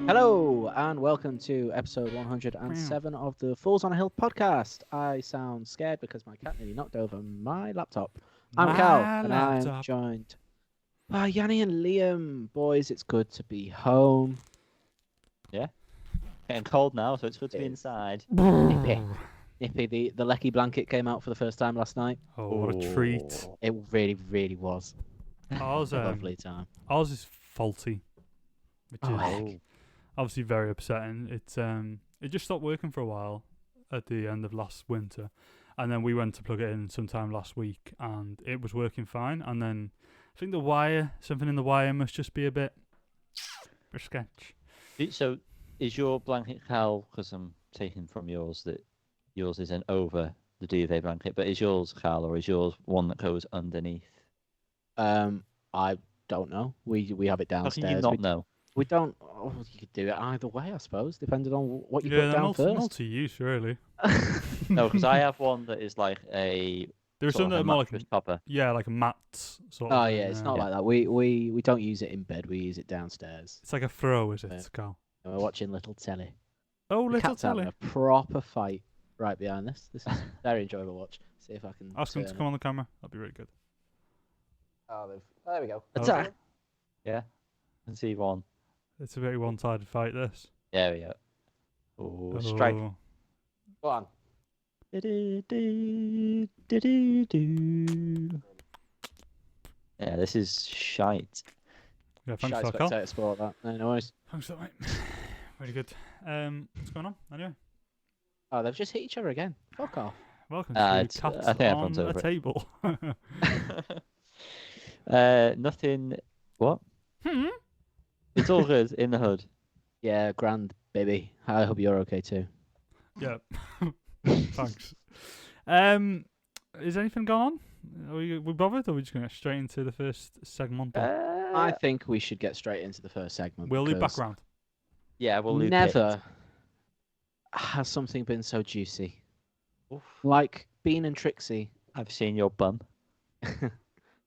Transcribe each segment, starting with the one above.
Hello and welcome to episode 107 of the Fools on a Hill podcast. I sound scared because my cat nearly knocked over my laptop. I'm Cal and I'm joined by Yanni and Liam. Boys, it's good to be home. Yeah. Getting cold now, so it's good to be inside. Nippy. The lecky blanket came out for the first time last night. Oh, what a treat. It really, really was. Ours, a lovely time. Ours is faulty, which is heck. obviously very upsetting. It just stopped working for a while at the end of last winter, and then we went to plug it in sometime last week, and it was working fine. And then I think something in the wire must just be a bit sketch. So, is your blanket, Cal, because I'm taking from yours that yours isn't over the duvet blanket, but is yours, Cal, or is yours one that goes underneath? I don't know. We have it downstairs. How can you not know? We don't. Oh, you could do it either way, I suppose, depending on what you put Yeah, down first. multi-use, really. No, because I have one that is like a There's sort some of that a are more like mattress topper. like a mat sort Oh of. yeah, it's not like that. We don't use it in bed. We use it downstairs. It's like a throw, is it, Yeah. Cal? And we're watching Little Telly. Oh, The little cat's having telly. a proper fight right behind this. This is a very enjoyable watch. See if I can. Ask him to come on the camera. That'd be really good. Oh, there we go. Attack! Yeah. And see one. It's a very one-sided fight, this. There we go. Oh, strike. Oh. Go on. Yeah, this is shite. Yeah, thanks Shite for that, Cal. spectator sport. That. No worries. Thanks for that, mate. Very good. What's going on, anyway? Oh, they've just hit each other again. Fuck off. Welcome I to Cats think everyone's on a over it. Table. Nothing. What? Hmm? It's all good in the hood. Yeah, grand baby. I hope you're okay too. Yeah. Thanks. Is anything going on? Are we bothered, or are we just going to get straight into the first segment? I think we should get straight into the first segment. We'll leave because background. Yeah, we'll loop never has something been so juicy. Oof. Like Bean and Trixie. I've seen your bum.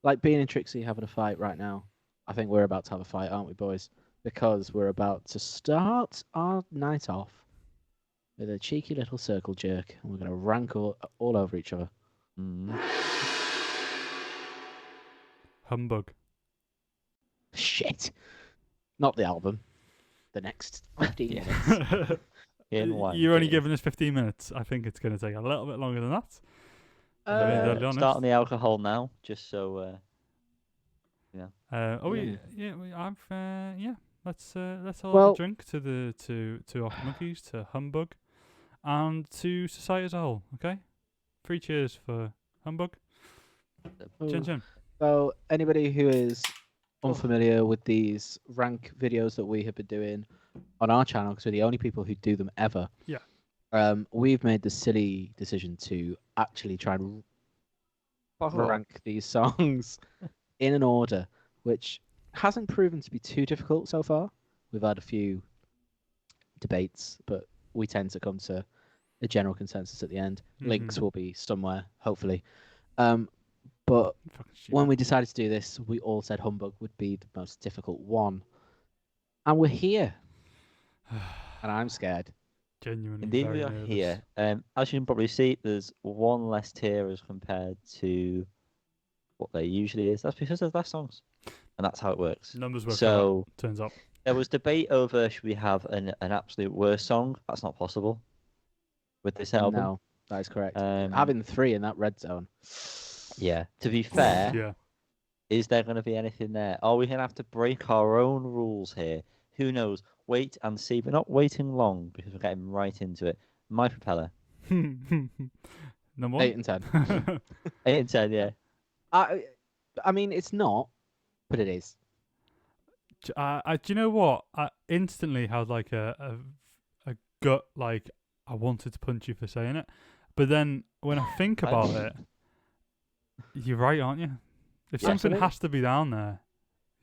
Like Bean and Trixie having a fight right now. I think we're about to have a fight, aren't we, boys? Because we're about to start our night off with a cheeky little circle jerk, and we're going to rank all over each other. Mm. Humbug. Shit. Not the album. The next 15 Yeah. minutes. In one. You're only game. giving us 15 minutes. I think it's going to take a little bit longer than that. Very honest. Start on the alcohol now, just so. Let's all Well- have a drink to Arctic Monkeys, to Humbug, and to society as a whole. Okay, 3 cheers for Humbug. Chin chin. So, anybody who is unfamiliar with these rank videos that we have been doing on our channel, because we're the only people who do them ever. Yeah. We've made the silly decision to actually try and rank these songs in an order, which hasn't proven to be too difficult so far. We've had a few debates, but we tend to come to a general consensus at the end. Links will be somewhere, hopefully. But Fucking shit. when we decided to do this, we all said Humbug would be the most difficult one. And we're here. And I'm scared. Genuinely. Indeed, very we are nervous. here. As you can probably see, there's one less tier as compared to what there usually is. That's because there's less songs, and that's how it works. Numbers work out, So turns out. there was debate over should we have an absolute worst song? That's not possible with this album. No, that is correct. Um, Having 3 in that red zone. Yeah. To be fair, Yeah. is there going to be anything there? Are we going to have to break our own rules here? Who knows? Wait and see. We're not waiting long because we're getting right into it. My Propeller. Number 1. 8 and 10. 8 and 10, yeah. I mean, it's not, but it is. Do you know what? I instantly had like a gut, like I wanted to punch you for saying it, but then when I think about it, you're right, aren't you? If something Absolutely. has to be down there,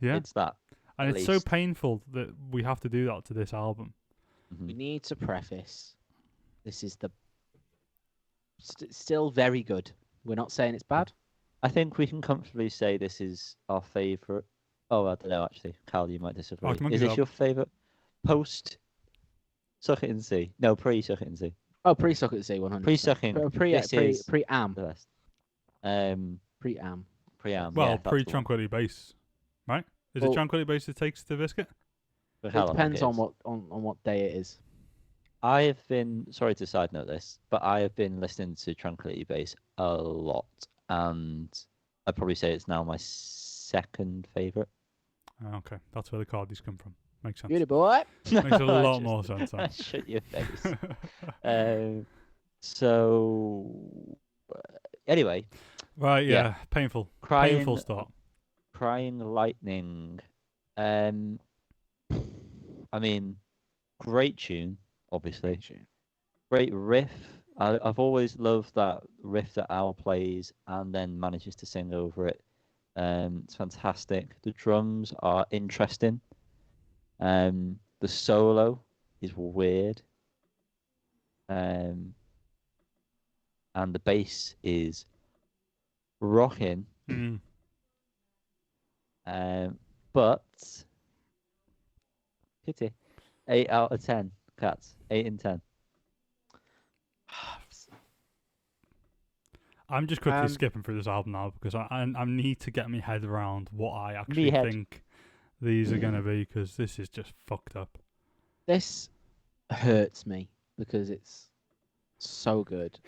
yeah, It's that. and at it's so least. painful that we have to do that to this album. We Mhm. need to preface. This is the still very good. We're not saying it's bad. I think we can comfortably say this is our favourite. Oh, I don't know, actually. Cal, you might disagree. Arctic Is Monkeys this album. your favourite post Suck It and See. No, pre Suck It and See. Oh, pre-Suck It and See, 100%. Pre-sucking. This is pre-am. the best. Pre-am. Pre-am. Well, yeah, that's the one. pre-Tranquility Base, right? Is Well, it Tranquility Base that takes the biscuit? But It how long depends on is. what day it is. I have been, sorry to side note this, but I have been listening to Tranquility Base a lot, and I'd probably say it's now my second favourite. Okay, that's where the Cardies come from. Makes sense. Beauty boy. Makes a lot more sense. Then. Shut your face. So, anyway. Right, yeah. Yeah. Painful. Crying, Painful start. Crying Lightning. I mean, great tune, obviously. Great riff. I've always loved that riff that Al plays and then manages to sing over it. It's fantastic. The drums are interesting. The solo is weird. And the bass is rocking. Mm. But pity. 8 out of 10 cats. 8 in 10. I'm just quickly skipping through this album now because I need to get my head around what I actually think these are going to be, because this is just fucked up. This hurts me because it's so good.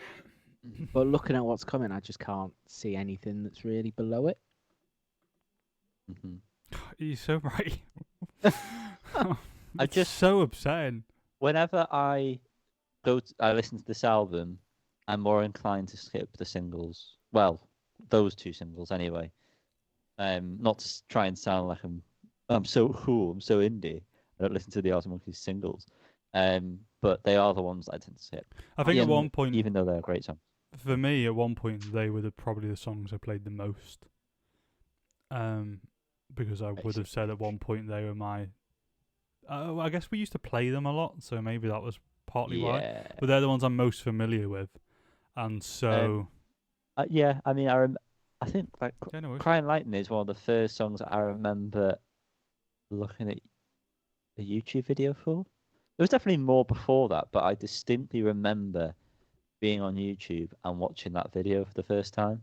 But looking at what's coming, I just can't see anything that's really below it. Mm-hmm. You're so right. I just so upsetting. Whenever I listen to this album, I'm more inclined to skip the singles. Well, those two singles anyway. Not to try and sound like I'm so cool, I'm so indie. I don't listen to the Arctic Monkeys singles. But they are the ones that I tend to skip. I think at one point, even though they're a great song. For me, at one point, they were probably the songs I played the most. Because I would have said at one point they were my. I guess we used to play them a lot, so maybe that was partly why. But they're the ones I'm most familiar with, and so. Yeah, I mean, I think like no "Crying Lightning" is one of the first songs that I remember looking at a YouTube video for. There was definitely more before that, but I distinctly remember being on YouTube and watching that video for the first time.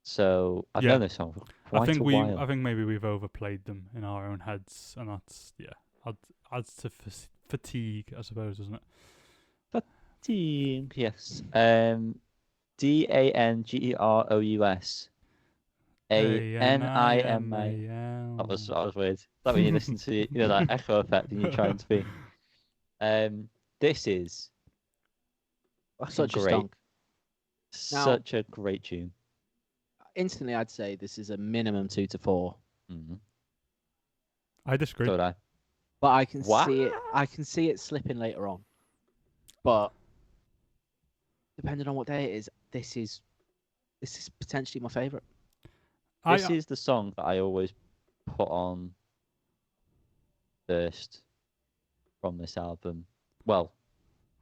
So I've known this song for quite a while. I think maybe we've overplayed them in our own heads, and that's adds to fatigue, I suppose, isn't it? Fatigue, yes. DANGEROUS. ANIMA. That was weird. That when you listen to that echo effect and you try and speak. This is Such a song. Such a great tune. Instantly, I'd say this is a minimum 2 to 4. Mm-hmm. I disagree. So would I. But I can see it. I can see it slipping later on. But depending on what day it is, this is potentially my favourite. This is the song that I always put on first from this album. Well,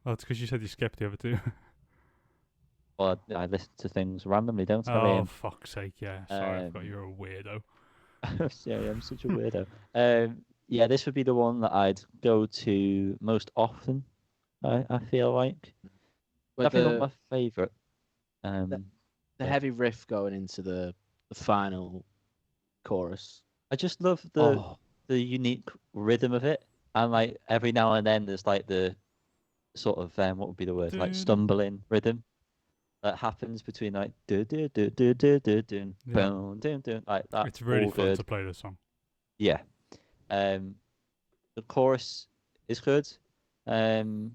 it's because you said you skipped the other two. Well, I listen to things randomly, don't I? Oh, fuck's sake, yeah. Sorry, I forgot you're a weirdo. Yeah, I'm such a weirdo. Yeah, this would be the one that I'd go to most often, I feel like. Definitely not my favourite. The heavy riff going into the final chorus. I just love the unique rhythm of it. And like every now and then there's like the sort of, what would be the word? Like stumbling rhythm that happens between like do do do do do do do boom dun dun like that. It's really fun to play this song. Yeah. The chorus is good. And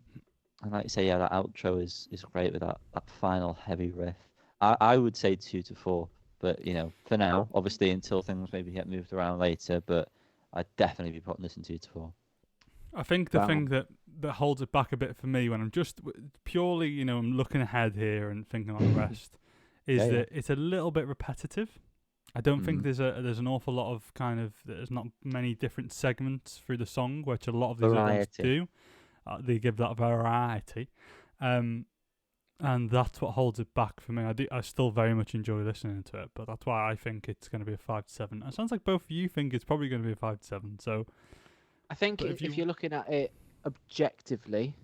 like you say, yeah, that outro is great with that final heavy riff. I would say 2 to 4, but for now, obviously until things maybe get moved around later, but I'd definitely be putting this in 2 to 4. I think the thing that holds it back a bit for me when I'm just purely, I'm looking ahead here and thinking on the rest, is that it's a little bit repetitive. I don't think there's an awful lot of there's not many different segments through the song, which a lot of these ones do. They give that variety. And and that's what holds it back for me. I still very much enjoy listening to it, but that's why I think it's going to be a 5 to 7. It sounds like both of you think it's probably going to be a 5 to 7. So I think But if if you're looking at it objectively,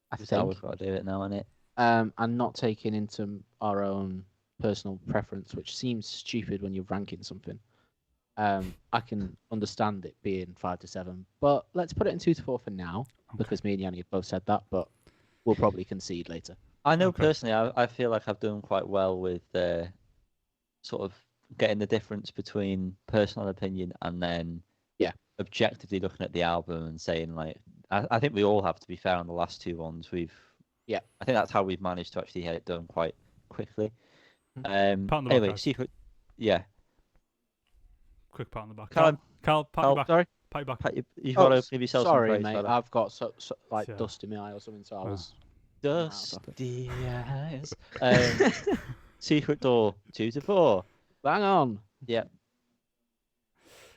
That's how we've got to do it now, isn't it? and not taking into our own personal preference, which seems stupid when you're ranking something. I can understand it being 5 to 7, but let's put it in 2 to 4 for now, because me and Yanni have both said that, but we'll probably concede later. I know personally, I feel like I've done quite well with sort of getting the difference between personal opinion and then objectively looking at the album and saying, like, I think we all have, to be fair, on the last two ones. I think that's how we've managed to actually get it done quite quickly. Anyway, secret. Yeah. Quick pat on the back. Carl, pat your back. Sorry? Pat your back. You've got to give yourself some praise. Sorry, mate. I've got dust in my eye or something, so I was... Dusty eyes. Secret Door, 2 to 4. Bang on. Yeah.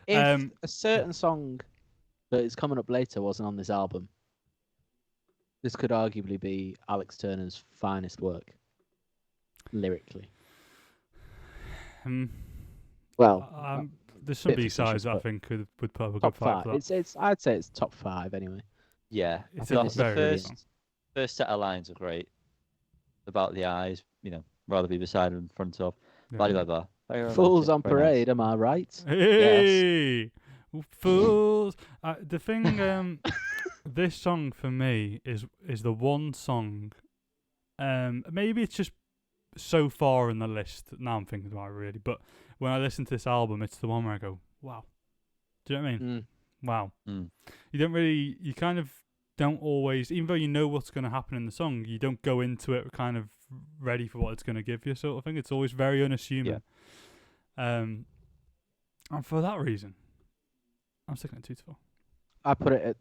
If a certain song that is coming up later wasn't on this album, this could arguably be Alex Turner's finest work, lyrically. Well, there's some B-sides I think would put up a good fight for that. I'd say it's top 5 anyway. Yeah, the first set of lines are great. About the eyes, rather be beside and in front of. Blah, blah, blah. Fools on parade, am I right? Hey, yes. Fools. The thing, this song for me is the one song. Maybe it's just so far in the list. Now I'm thinking about it really, but when I listen to this album, it's the one where I go, "Wow." Do you know what I mean? Wow. You kind of don't always, even though you know what's going to happen in the song, you don't go into it kind of ready for what it's going to give you, sort of thing. It's always very unassuming. Yeah. And for that reason, I'm sticking at 2 to 4. I put it at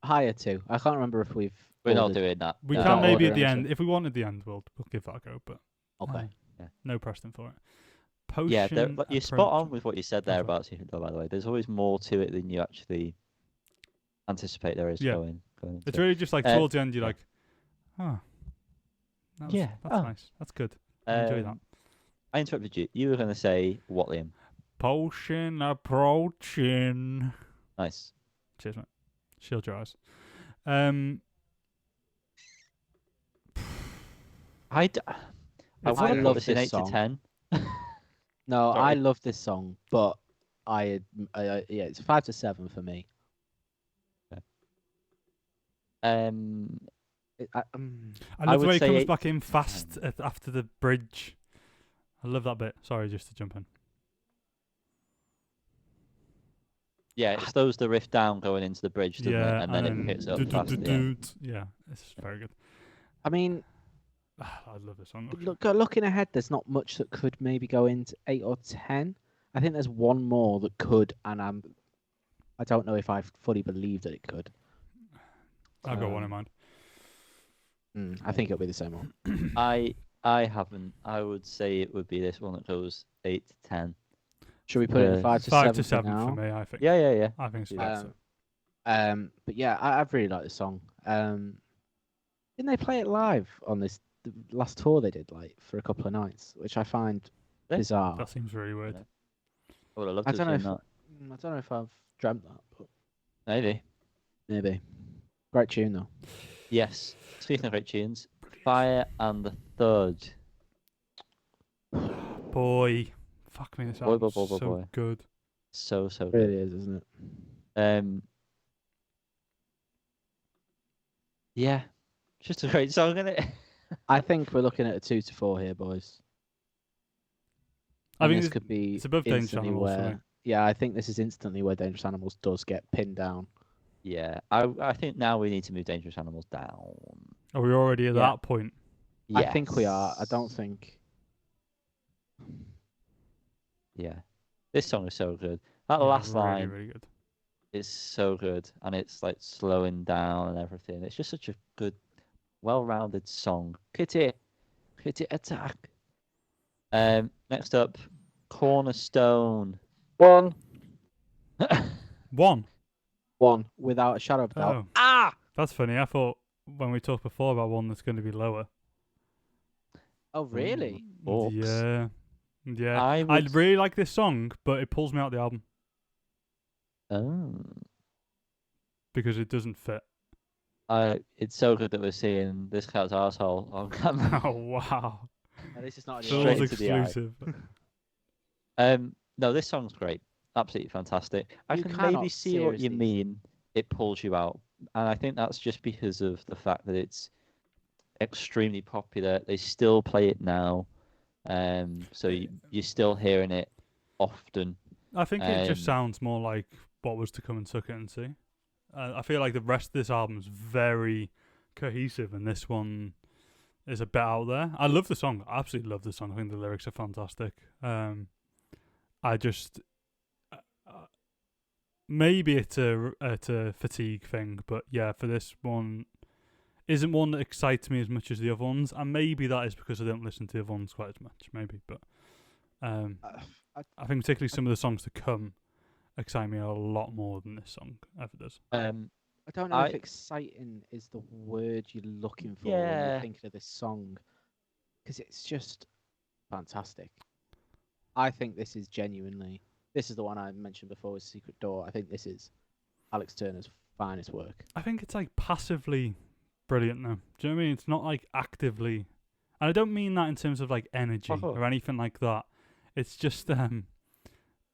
higher 2. I can't remember if we're not doing that. We can maybe at the end. If we want at the end, we'll give that a go. But okay, no Preston for it. But you're spot on with what you said there about Secret Door. By the way, there's always more to it than you actually anticipate there is going. It's really just like towards the end, you're like, that's nice. That's good. Enjoy that. I interrupted you. You were going to say what, Liam? Potion approaching. Nice. Cheers, mate. Shield your eyes. I love this in 8 song. to 10. No, Sorry. I love this song, but it's 5 to 7 for me. I love the way it comes back in fast after the bridge. I love that bit. Sorry, just to jump in. Yeah, it slows the riff down going into the bridge, doesn't it? And then it picks up fast at the end. Yeah, it's very good. I mean, I love this song. Looking ahead, there's not much that could maybe go into 8 or 10. I think there's one more that could, and I don't know if I fully believe that it could. I've got one in mind. I think it'll be the same one. I haven't. I would say it would be this one that goes 8 to 10. Should we put it in 5 to 7? 5 to 7 for me, I think. Yeah. I think it's 5 to 7. But yeah, I've really liked this song. Didn't they play it live on the last tour they did, like for a couple of nights, which I find bizarre. That seems really weird. I would have loved to have seen that. I don't know if I've dreamt that, but maybe. Great tune though. Yes. Speaking of great tunes, Fire and the Third. Boy, fuck me, this album's so good. So It good. really is, isn't it? Yeah, just a great song, isn't it? I think we're looking at a 2 to 4 here, boys. I think this could be it's above Dangerous instantly Animals for me. Yeah, I think this is instantly where Dangerous Animals does get pinned down. Yeah, I think now we need to move Dangerous Animals down. Are we already at that point? Yes. I think we are. I don't think. Yeah, this song is so good. That last line really good. is so good, and it's like slowing down and everything. It's just such a good, well-rounded song. Kitty attack. Next up, Cornerstone. 1. 1. 1, without a shadow of a doubt. That's funny. I thought when we talked before about one that's going to be lower. Oh, really? Orcs. Yeah. Yeah. I I would... really like this song, but it pulls me out the album Oh. because it doesn't fit. It's so good that we're seeing this cat's arsehole on camera. Oh, wow. And this is not Straight Phil's into the eye. exclusive. No, this song's great. Absolutely fantastic. I You can cannot maybe see what you seriously- mean. It pulls you out. And I think that's just because of the fact that it's extremely popular. They still play it now. So you're still hearing it often. I think it just Um, sounds more like what was to come and suck it and see. I feel like the rest of this album is very cohesive, and this one is a bit out there. I love the song. I absolutely love the song. I think the lyrics are fantastic. I just maybe it's a fatigue thing, but yeah, for this one, isn't one that excites me as much as the other ones, and maybe that is because I don't listen to the other ones quite as much. Maybe, but I think particularly some of the songs to come excite me a lot more than this song ever does. I don't know if exciting is the word you're looking for when Yeah. you're thinking of this song, because it's just fantastic. I think this is genuinely. This is the one I mentioned before with Secret Door. I think this is Alex Turner's finest work. I think it's like passively brilliant though. Do you know what I mean? It's not like actively, and I don't mean that in terms of like energy or anything like that. It's just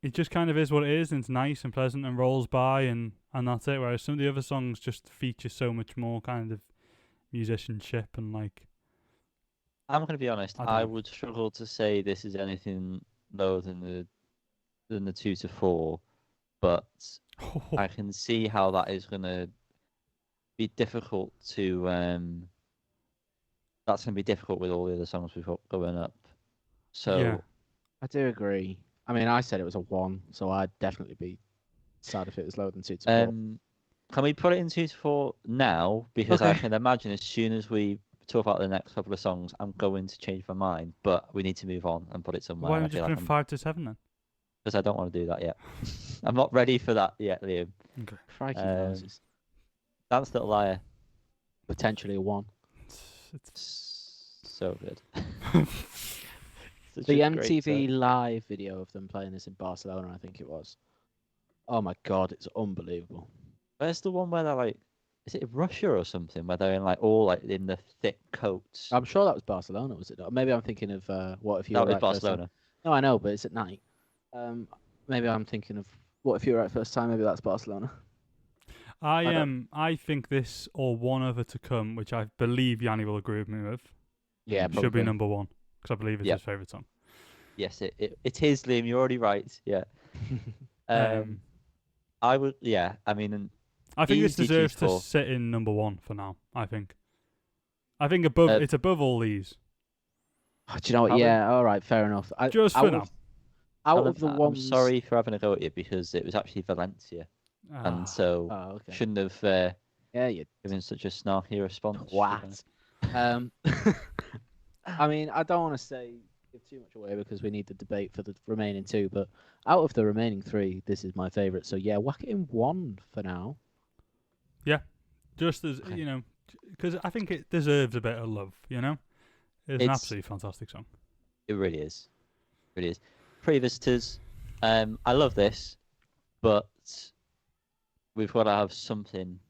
it just kind of is what it is, and it's nice and pleasant and rolls by, and that's it. Whereas some of the other songs just feature so much more kind of musicianship and like. I'm going to be honest. I don't I know. would struggle to say this is anything lower than the 2 to 4, but I can see how that is going to be difficult to. That's going to be difficult with all the other songs we've got going up. So Yeah. I do agree. I mean, I said it was a 1, so I'd definitely be sad if it was lower than 2 to 4. Can we put it in 2 to 4 now? Because I Okay. can imagine as soon as we talk about the next couple of songs, I'm going to change my mind. But we need to move on and put it somewhere. Why I don't you feel just like put in 5 to 7 then? because I don't want to do that yet. I'm not ready for that yet, Liam. Okay. Crikey, um, Moses. That's Little Liar. Potentially a 1. So good. Such The a great MTV song. live video of them playing this in Barcelona, I think it was. Oh my god, it's unbelievable. Where's the one where they're like, is it Russia or something? Where they're in like all like in the thick coats. I'm sure that was Barcelona, was it not? Maybe I'm thinking of What If You That Were was Right First Time. Barcelona. No, I know, but it's at night. Maybe I'm thinking of What If You Were Right First Time. Maybe that's Barcelona. I think this or one other to come, which I believe Yanni will agree with me with, Yeah, should be probably. number 1 because I believe it's Yep. his favourite song. Yes, it is, Liam. You're already right. Yeah. I would. Yeah. I mean, I think this Easy deserves to G4. sit in number 1 for now. I think above it's above all these. Oh, do you know what? Callum? Yeah, all right, fair enough. Just for now. Out of the ones. I'm sorry for having a go at you because it was actually Valencia, Ah, and so Oh, okay. shouldn't have Yeah, you given such a snarky response. twat. I mean, I don't want to give too much away because we need the debate for the remaining 2, but out of the remaining 3, this is my favourite. So yeah, whack it in 1 for now. just as Okay. you know, because I think it deserves a bit of love. You know, it's an It's- absolutely fantastic song. It really is. It really is. Pre-Visitors. I love this, but we've got to have something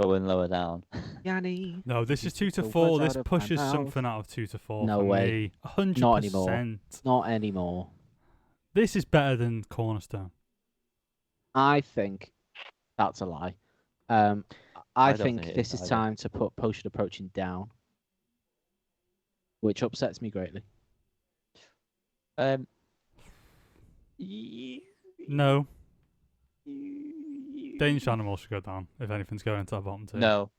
going lower down. Yanni. No, this is 2 to The 4. words This out of my pushes mouth. something out of 2 to 4. No for way. me. 100%. Not anymore. Not anymore. This is better than Cornerstone. I think that's a lie. I I don't think think it this is is either. time to put Potion Approaching down, which upsets me greatly. No, Dangerous Animal should go down if anything's going to that bottom 2. No,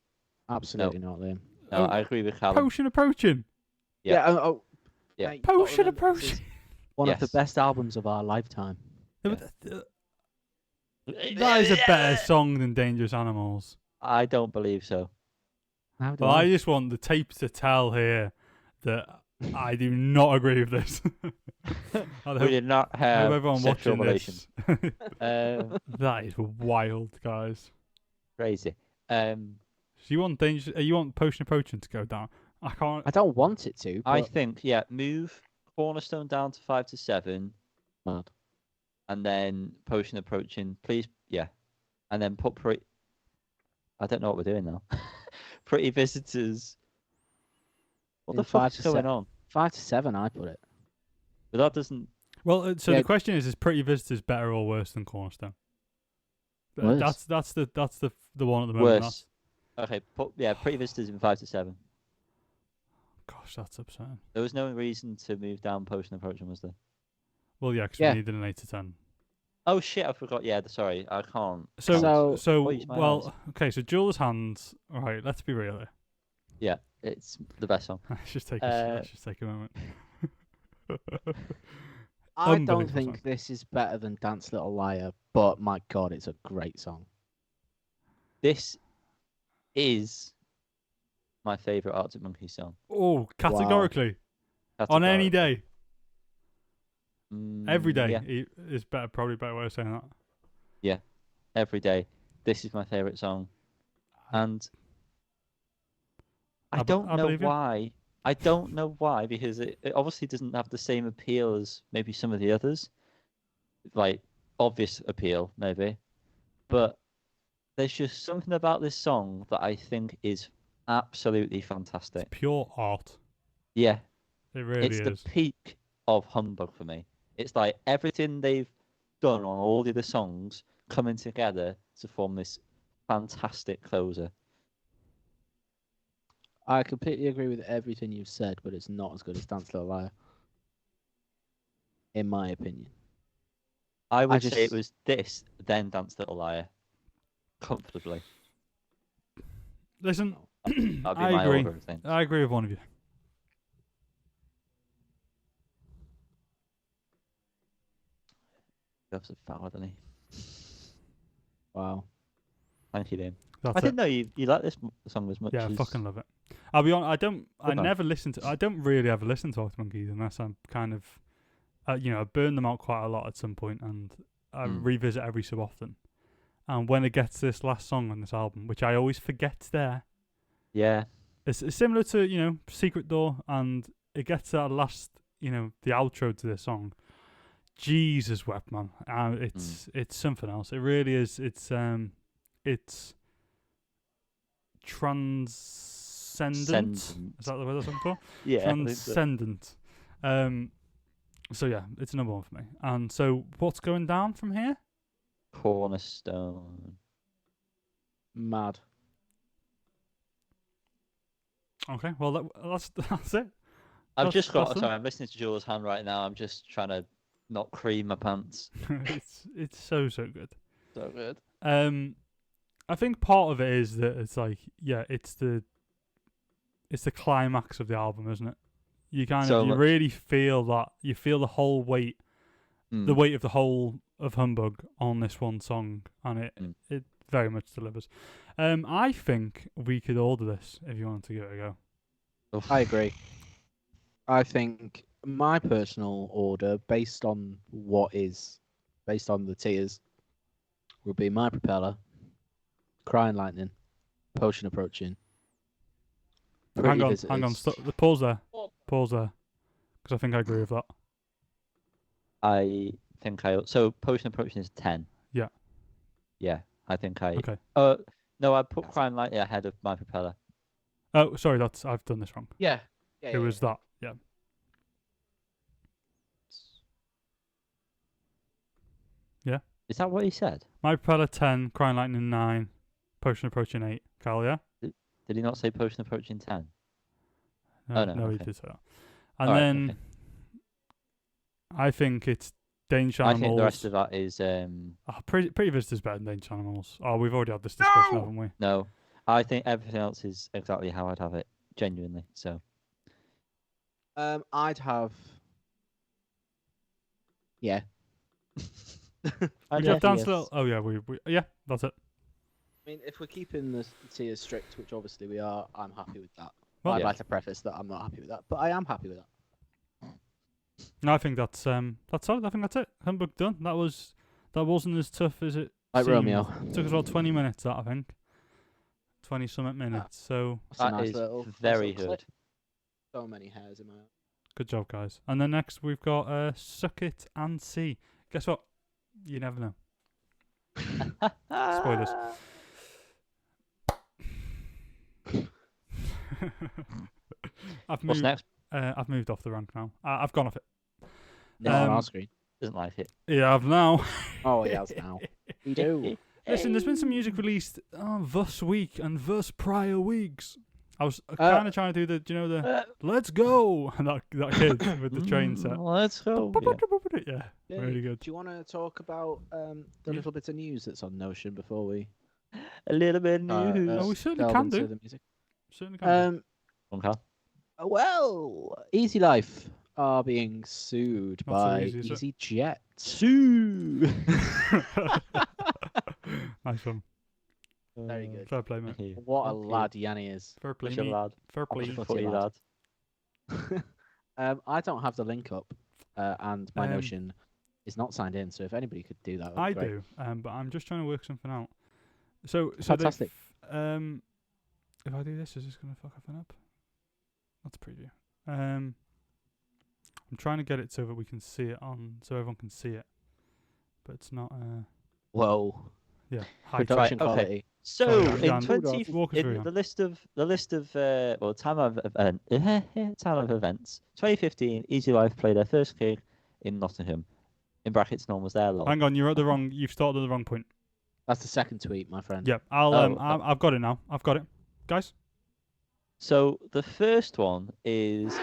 Absolutely not, Liam. no, I agree with Callum. Potion Approaching. Yeah. mate, Yeah. you've got to Potion remember, this Approaching. is one of the Yes. best albums of our lifetime. Yeah, but, that is a better song than Dangerous Animals. I don't believe so. How do Well, I I? just want the tape to tell here that I do not agree with this. I We hope, did not I hope have everyone sexual watching relations. this. That That is wild, guys. crazy. So you want Potion Approaching to go down? I can't. I don't want it to. I But think move Cornerstone down to 5 to 7, mad. and then Potion approaching. Please, and then put pretty. I don't know what we're doing now. Pretty visitors. What In the fuck 5 is to going 7. on? 5 to 7, I put it. But that doesn't. Well, so Yeah. the question is Pretty Visitors better or worse than Cornerstone? Worse. That's the one at the moment. Worse. Okay, Pretty visitors in 5 to 7. Gosh, that's upsetting. There was no reason to move down Potion approaching, was there? Well, yeah, because Yeah. we needed an 8 to 10. Oh shit! I forgot. Yeah, sorry, I can't. So Oh, use my eyes. okay. So Jules' Hands. All right, let's be real here. Yeah, it's the best song. Let's just take a moment. I don't Unbelievable think song. this is better than Dance Little Liar, but my God, it's a great song. This is my favorite Arctic Monkeys song. Oh, categorically on any day, every day is better. Probably a better way of saying that. Yeah, every day. This is my favorite song, and I don't know believe you. why. I don't know why, because it obviously doesn't have the same appeal as maybe some of the others, like obvious appeal maybe, but there's just something about this song that I think is absolutely fantastic. It's pure art. Yeah, It really it's is. the peak of Humbug for me. It's like everything they've done on all the other songs coming together to form this fantastic closer. I completely agree with everything you've said, but it's not as good as Dance Little Liar, in my opinion. I would say it just- was this, then Dance Little Liar, comfortably. Listen, That'd be I my agree. order of things. I agree with one of you. That's a foul, doesn't he? Wow. Thank you, Liam. That's I it. didn't know you liked this song as much Yeah, as... I fucking love it. I'll be honest. I man. never listen to. I don't really ever listen to Arctic Monkeys unless I'm kind of, I burn them out quite a lot at some point, and I revisit every so often. And when it gets this last song on this album, which I always forget's there, Yeah. it's similar to Secret Door, and it gets that last, the outro to this song. Jesus wept, man. It's something else. It really is. It's transcendent. Is that the word I'm looking for? Yeah. I think so. Transcendent. So yeah, it's number one for me. And so, what's going down from here? Cornerstone. Mad. Okay, well that's it. I'm That's listening to Jules' Hand right now. I'm just trying to not cream my pants. it's so good. So good. I think part of it is that it's like, it's the climax of the album, isn't it? You you really feel that. You feel the whole weight, the weight of the whole of Humbug on this one song, and it very much delivers. I think we could order this if you want to give it a go. I agree. I think my personal order, based on the tiers, would be My Propeller, Crying Lightning, Potion Approaching. Hang on, Visitors. pause there, because I think I agree with that. I think so Potion Approaching is 10. Yeah. Yeah, I think Okay. No, I put Crying Lightning ahead of My Propeller. Oh, sorry, I've done this wrong. Yeah. It was that. Yeah. Yeah. Is that what he said? My Propeller 10, Crying Lightning 9, Potion Approaching 8. Cal, yeah? Did he not say Potion Approaching 10? No, no, he okay. did say that. And All right, then okay. I think it's Dangerous I Animals. think the rest of that is Pretty Visitors better than Dangerous Animals. Oh, we've already had this discussion, haven't we? no. I think everything else is exactly how I'd have it, genuinely. So I'd have. Yeah. Would you have Dance Little? Oh yeah, we that's it. I mean, if we're keeping the tiers strict, which obviously we are, I'm happy with that. Well, I'd yeah. like to preface that I'm not happy with that, but I am happy with that. No, I think that's solid. I think that's it. Humbug done. That wasn't as tough as it Like seemed. Romeo. It took us about 20 minutes. That I think. 20 something minutes. So That's a that nice is little, very nice little good. So many hairs in my eye. Good job, guys. And then next we've got Suck It and See. Guess what? You never know. Spoilers. What's next? I've moved off the rank now. I've gone off it. Not on our screen. Doesn't like it. Yeah, I've now. Oh, he has now. We do. Listen, there's been some music released this week and this prior weeks. I was kind of trying to do the let's go, and that kid with the train set. Let's go. Yeah, really good. Do you want to talk about the little bit of news that's on Notion before we? A little bit of news. We certainly delve can into do. the music? Certainly can do. Okay. Well, Easy Life are being sued Not so by easy, is it? EasyJet. Sue. Nice one. Very good. Fair play, mate. What a lad Yanni is. Fair play, Such a mate. lad. Fair play. Such a Footy lad. lad. I don't have the link up, and my Notion is not signed in. So if anybody could do that, I great. do, but I'm just trying to work something out. So Fantastic. If I do this, is this going to fuck everything up? That's a preview. I'm trying to get it so that we can see it so everyone can see it, but it's not. Whoa. Yeah, Production Right, okay. quality. So Sorry, in Jan, walk us through, in Jan. the list of time of events, 2015, Easy Life played their first gig in Nottingham. In brackets, no one was there. Lol. Hang on, you've started at the wrong point. That's the second tweet, my friend. Yep, I've got it now. I've got it, guys. So the first one is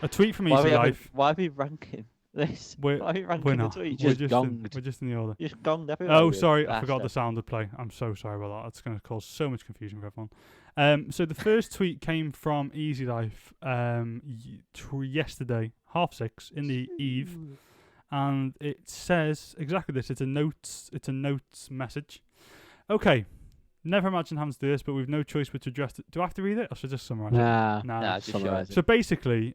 A tweet from why Easy are Life. why are we ranking this? We're Why are we ranking we're the not. tweets? Just We're gonged. just in the order. You just gonged everywhere. Oh, you sorry, I forgot the bastard. sound would play. I'm so sorry about that. That's going to cause so much confusion for everyone. So the first tweet came from Easy Life yesterday, 6:30 in the eve, and it says exactly this. It's a notes message. Okay, never imagined having to do this, but we've no choice but to address it. Do I have to read it, or should I just summarize it? Nah. Nah, just show Summarise it. So basically,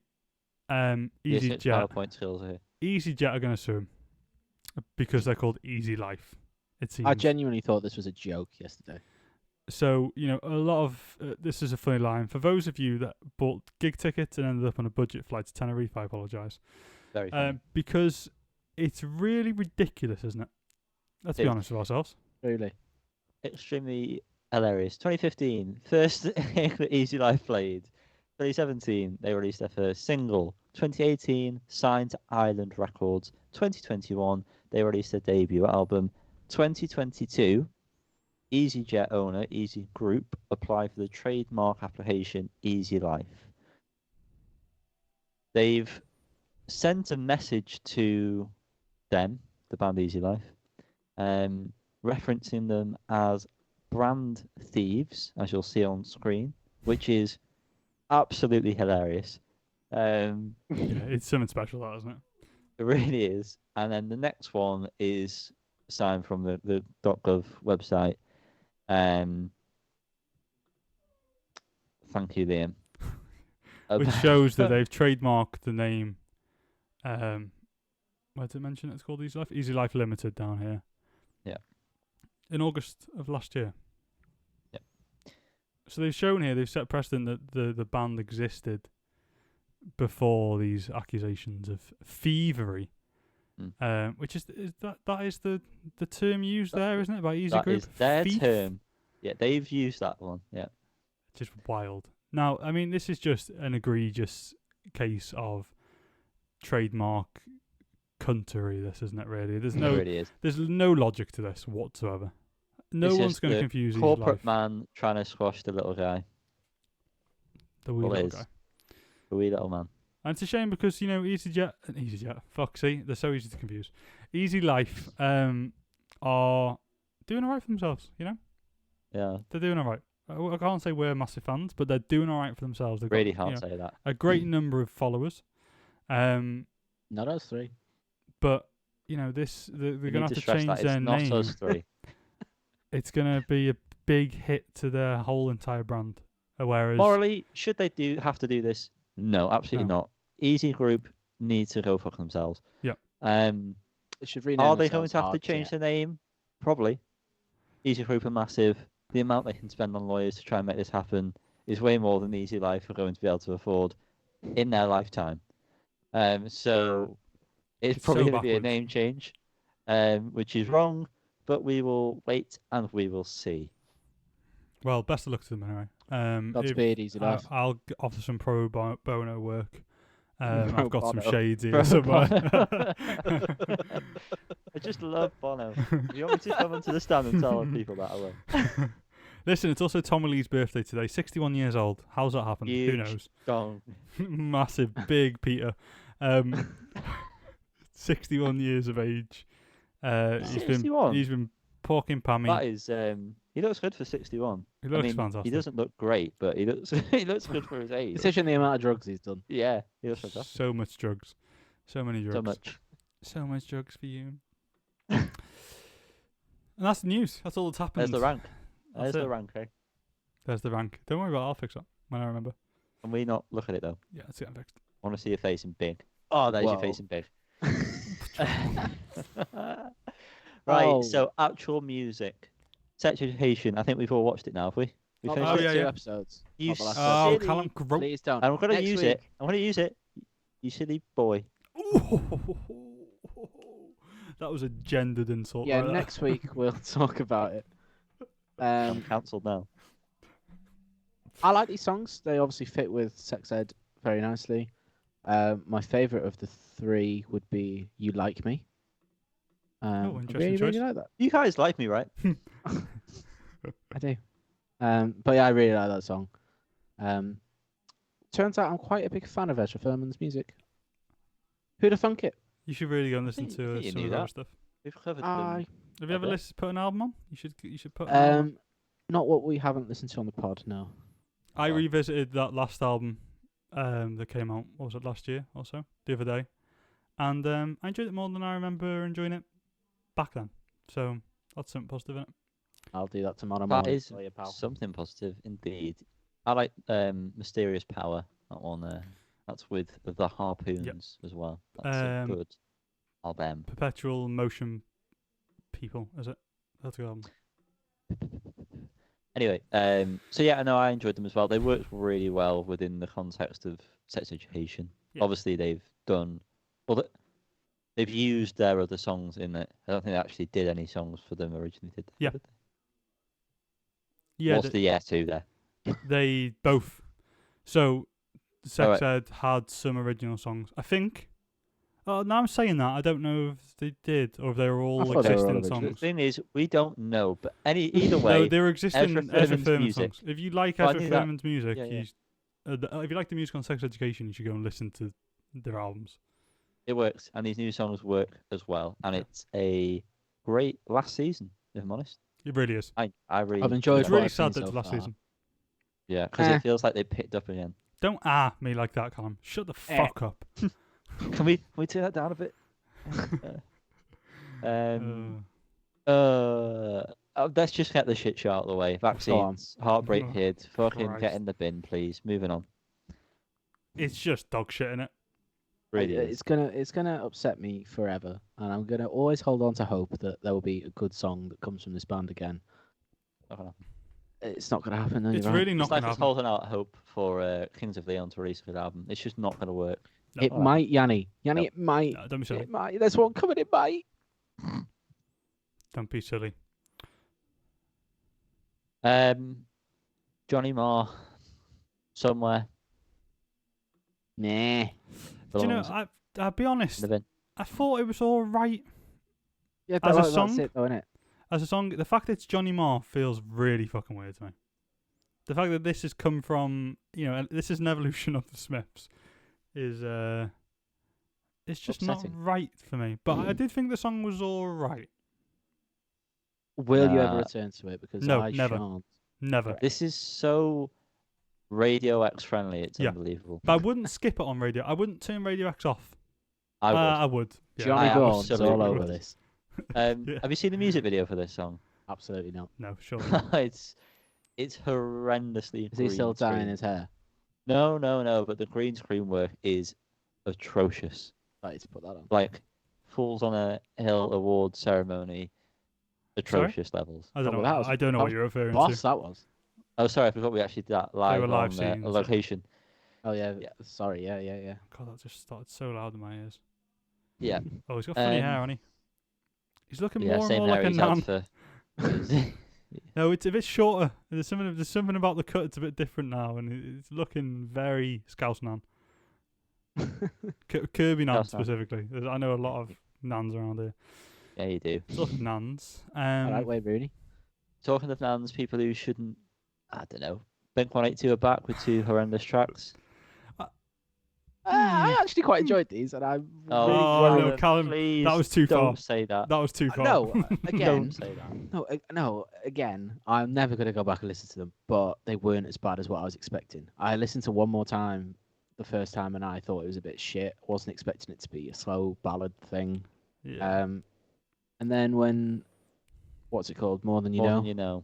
Yes, EasyJet PowerPoint skills here. EasyJet are going to sue him because they're called Easy Life. It seems. I genuinely thought this was a joke yesterday. So, a lot of this is a funny line. For those of you that bought gig tickets and ended up on a budget flight to Tenerife, I apologise. Very funny. Because it's really ridiculous, isn't it? Let's be It- honest with ourselves. Really. Extremely hilarious. 2015, first that Easy Life played. 2017, they released their first single. 2018, signed to Island Records. 2021, they released their debut album. 2022, EasyJet owner Easy Group applied for the trademark application Easy Life. They've sent a message to them, the band Easy Life, referencing them as brand thieves, as you'll see on screen, which is absolutely hilarious. Yeah, it's something special, that, isn't it? It really is. And then the next one is signed from the .gov website. Thank you, Liam. Which shows that they've trademarked the name. Where did it mention it's called Easy Life? Easy Life Limited down here. Yeah. In August of last year. Yeah. So they've shown here, they've set precedent that the band existed before these accusations of thievery. Which is that is the term used there, isn't it, by Easy That Group? is their Thief? term. Yeah, they've used that one. Yeah. Just wild. Now, I mean, this is just an egregious case of trademark cuntery, this, isn't it, really? It really is. There's no logic to this whatsoever. No It's one's just going to the confuse Easy corporate Life. man trying to squash the little guy. The wee Well, it little is. guy. The wee little man. And it's a shame because, EasyJet, fuck, see, they're so easy to confuse. Easy Life are doing alright for themselves, Yeah. They're doing alright. I can't say we're massive fans, but they're doing alright for themselves. They've Really got, can't say that. a great number of followers. Not us three. But, they're going to have to stress change that their it's not name. us three. It's going to be a big hit to their whole entire brand. Whereas Morally, should they have to do this? No, absolutely No. not. Easy Group need to go fuck themselves. Yeah. It should rename Are they going themselves to have to Arctic. change the name? Probably. Easy Group are massive. The amount they can spend on lawyers to try and make this happen is way more than the Easy Life are going to be able to afford in their lifetime. So it's It's probably so going to be a backwards. name change, which is wrong, but we will wait and we will see. Well, best of luck to them anyway. Godspeed, Easy Life. I'll offer some pro bono work. I've Pro got some bono. shades Pro here somewhere. I just love Bono. You want me to come onto the stand and tell people that I will? Listen, it's also Tommy Lee's birthday today. 61 years old. How's that happened? Who Huge knows? Gong. Massive, big Peter. 61 years of age. He's 61? been porking Pammy. That is, he looks good for 61. He looks I mean, fantastic. he doesn't look great, but he looks he looks good for his age. Considering the amount of drugs he's done. Yeah, he looks fantastic. So much drugs. So many drugs. So much. So much drugs for you. And that's the news. That's all that's happened. There's the rank. That's There's it. the rank, eh? There's the rank. Don't worry about it. I'll fix that when I remember. Can we not look at it though? Yeah, it's getting fixed. I want to see your face in big. Oh, there's your Whoa. face in big. Right, Oh. so actual music. Sex Education. I think we've all watched it now, have we? We Not finished the it? last yeah, two yeah. episodes. You Not the last Oh, silly- Callum Grow. Please don't. I'm going to Next use week. it. I'm going to use it. You silly boy. That was a gendered insult. Yeah, right there. next week we'll talk about it. I'm cancelled now. I like these songs. They obviously fit with sex ed very nicely. My favourite of the three would be "You Like Me." I interesting really, really choice. like that. You guys like me, right? I do. But yeah, I really like that song. Turns out I'm quite a big fan of Ezra Furman's music. Who'd have thunk it? You should really go and listen think- to I think you some knew of their that. stuff. We've covered I them. Have you ever bet. put an album on? You should put an album on. not what we haven't listened to on the pod. No. I Oh. revisited that last album that came out, what was it, last year or so, the other day. And I enjoyed it more than I remember enjoying it back then. So that's something positive in it. I'll do that tomorrow That morning. is for you, pal. something positive indeed. I like Mysterious Power. That one. That's with the Harpoons as well. That's a good album. Perpetual Motion People, is it? That's a good album. Anyway, so yeah, no, I enjoyed them as well. They worked really well within the context of sex education. Yeah. Obviously, they've done they've used their other songs in it. I don't think they actually did any songs for them originally, did they? Yeah. Did they? Yeah, What's the yeah to there? they both. So, Sex Alright. Ed had some original songs. I think. Oh, now I'm saying that, I don't know if they did or if they were all thought they were all existing original. The songs. thing is, we don't know. But either way, No, they were existing Ezra Ezra Furman's Furman music. songs. If you like Well, I Ezra knew that. Furman's music, Yeah, yeah. if you like the music on Sex Education, you should go and listen to their albums. it works, and these new songs work as well. And Yeah. it's a great last season, if I'm honest. It really is. I really I've enjoyed It's what really I've sad seen that it's so last far. season. Yeah, because Eh. it feels like they picked up again. Don't me like that, Callum. Shut the Eh. fuck up. Can we turn that down a bit? Let's just get the shit show out of the way. Vaccines, heartbreak Oh, kid, fucking Christ. get in the bin, please. Moving on. It's just dog shit, innit? Really It's is. gonna upset me forever, and I'm gonna always hold on to hope that there will be a good song that comes from this band again. Not gonna happen. It's not gonna happen. No, It's you're right. really not It's like going to us happen. holding out hope for Kings of Leon to release a good album. It's just not going to work. No. It might, Yanni. No. It might. No, don't be silly. It might. There's one coming. It might. Don't be silly. Johnny Marr, somewhere. Nah. Do you know, belongs I'll be honest, in the bin. I thought it was alright Yeah, As a that's song? it, though, innit? as a song. The fact that it's Johnny Marr feels really fucking weird to me. The fact that this has come from, this is an evolution of the Smiths is, it's just Upsetting. not right for me. But I did think the song was alright. Will you ever Nah. return to it? Because No, I never. shan't. Never. This is so Radio X friendly. It's Yeah. unbelievable. But I wouldn't skip it on radio. I wouldn't turn Radio X off. I would. I would. Yeah. Johnny I Gorn's all absolutely over would. this. Yeah. Have you seen the music video for this song? Absolutely not. No, sure. it's horrendously. Is he still green dyeing screen. his hair? No. But the green screen work is atrocious. I need to put that on. Like Fools on a Hill award ceremony, atrocious levels. I don't Oh, know. well, that was- I don't know that what was you're referring Boss, to. that was. Oh, sorry, I forgot we actually did that live were live on scenes, a yeah. location. Oh yeah. Yeah. Sorry. Yeah. God, that just started so loud in my ears. Yeah. Oh, he's got funny hair, hasn't he? He's looking more and same more like there. a He's out nan. for. No, it's a bit shorter. There's something about the cut. It's a bit different now, and it's looking very Scouse nan. Kirby nan Scouse nan. specifically. I know a lot of nans around here. Yeah, you do. Talking nans. All right, wait, Rooney. Talking of nans, people who shouldn't, I don't know, Blink-182 are back with 2 horrendous tracks. I actually quite enjoyed these, and I'm Oh, really no, glad. Callum, please that was too far. Don't say that. That was too far. No, again, Don't say that. no. Again, I'm never gonna go back and listen to them, but they weren't as bad as what I was expecting. I listened to one more time the first time, and I thought it was a bit shit. I wasn't expecting it to be a slow ballad thing. Yeah. And then when, what's it called? More Than You More Know. than you know.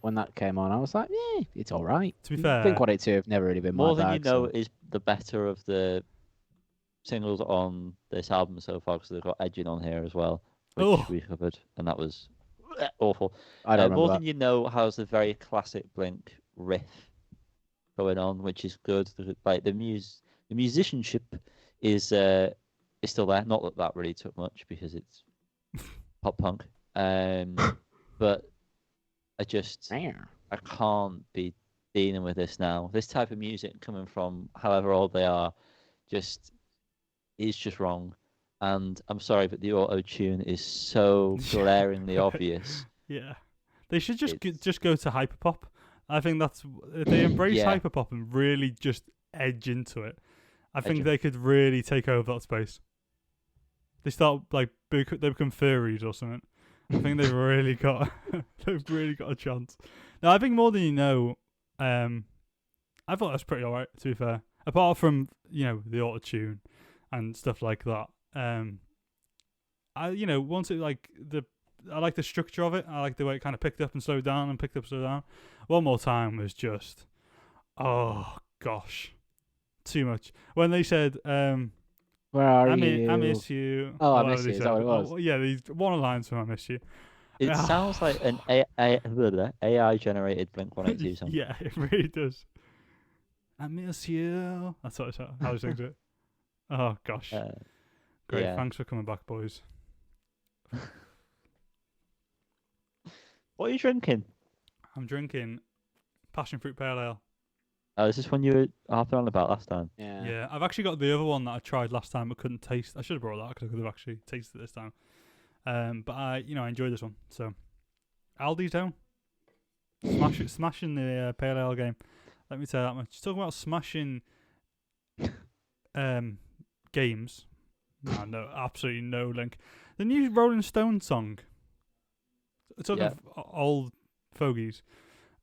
When that came on, I was like, yeah, it's all right. To be fair, Blink-182 have never really been my More than bag, you know so- is the better of the singles on this album so far because they've got Edging on here as well, which we covered, and that was awful. I don't More remember Than You Know has a very classic Blink riff going on, which is good. Like the musicianship is still there. Not that really took much because it's pop punk. But I can't be dealing with this now. This type of music coming from however old they are is just wrong. And I'm sorry, but the auto tune is so glaringly obvious. Yeah, they should just go to hyperpop. I think that's if they embrace Yeah. hyperpop and really just edge into it. I think Edge they could really take over that space. They start like they become furries or something. I think they've really got a chance. Now I think More Than You Know, I thought that was pretty alright, to be fair. Apart from the auto tune and stuff like that. I once it I like the structure of it. I like the way it kind of picked up and slowed down and picked up and slowed down. One More Time was just, oh gosh, too much. When they said, Where are you? I miss you. Oh, I whatever miss they you. Is said. that what it was? Oh, yeah, these one of the lines from I Miss You. It sounds like an AI generated Blink-182 song. Yeah, it really does. I miss you. That's what I was thinking. Oh gosh. Great. Yeah. Thanks for coming back, boys. What are you drinking? I'm drinking passion fruit pale ale. Oh, is this one you were harping on about last time? Yeah. Yeah, I've actually got the other one that I tried last time but couldn't taste. I should have brought that because I could have actually tasted it this time. But I enjoyed this one. So, Aldi's down. Smashing the pale ale game. Let me tell you that much. Talking about smashing games. No, absolutely no link. The new Rolling Stone song. Talking of old fogies.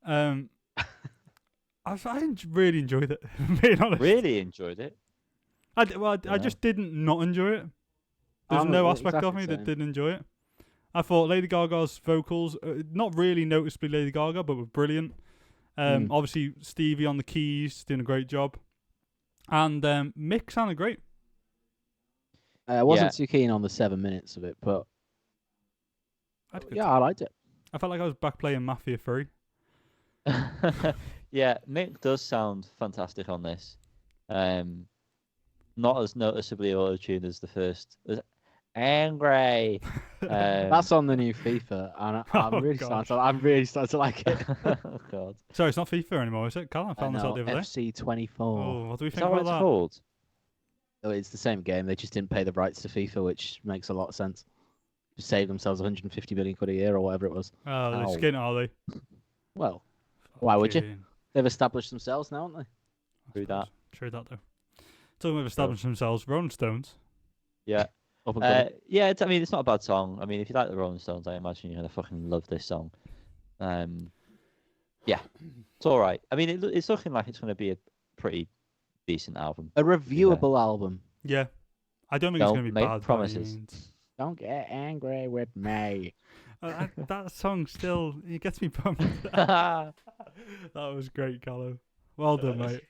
I really enjoyed it. Being honest. Really enjoyed it. I just didn't not enjoy it. There's no aspect of me that didn't enjoy it. I thought Lady Gaga's vocals, not really noticeably Lady Gaga, but were brilliant. Obviously, Stevie on the keys, doing a great job. And Mick sounded great. I wasn't too keen on the 7 minutes of it, but I liked it. I felt like I was back playing Mafia 3. Yeah, Mick does sound fantastic on this. Not as noticeably auto-tuned as the first. Angry. That's on the new FIFA, and I'm really starting to like it. Oh God. Sorry, it's not FIFA anymore, is it? Callum, I found this out the other day. FC 24. Oh, what do we Is think that what about it's that? called? Oh, it's the same game. They just didn't pay the rights to FIFA, which makes a lot of sense. Just save themselves 150 million quid a year or whatever it was. Oh, they're Ow. skin, are they? Well, why would you? Fucking- They've established themselves now, haven't they? True that. True that, though. Talking about establishing themselves, Rolling Stones. Yeah. Up and coming. Yeah, it's not a bad song. I mean, if you like the Rolling Stones, I imagine you're gonna fucking love this song. Yeah, it's all right. I mean, it's looking like it's gonna be a pretty decent album. A reviewable album. Yeah. I don't think it's Don't going to be make bad. by any promises. means. Don't get angry with me. That song still, it gets me pumped. That was great, Callum. Well done, mate.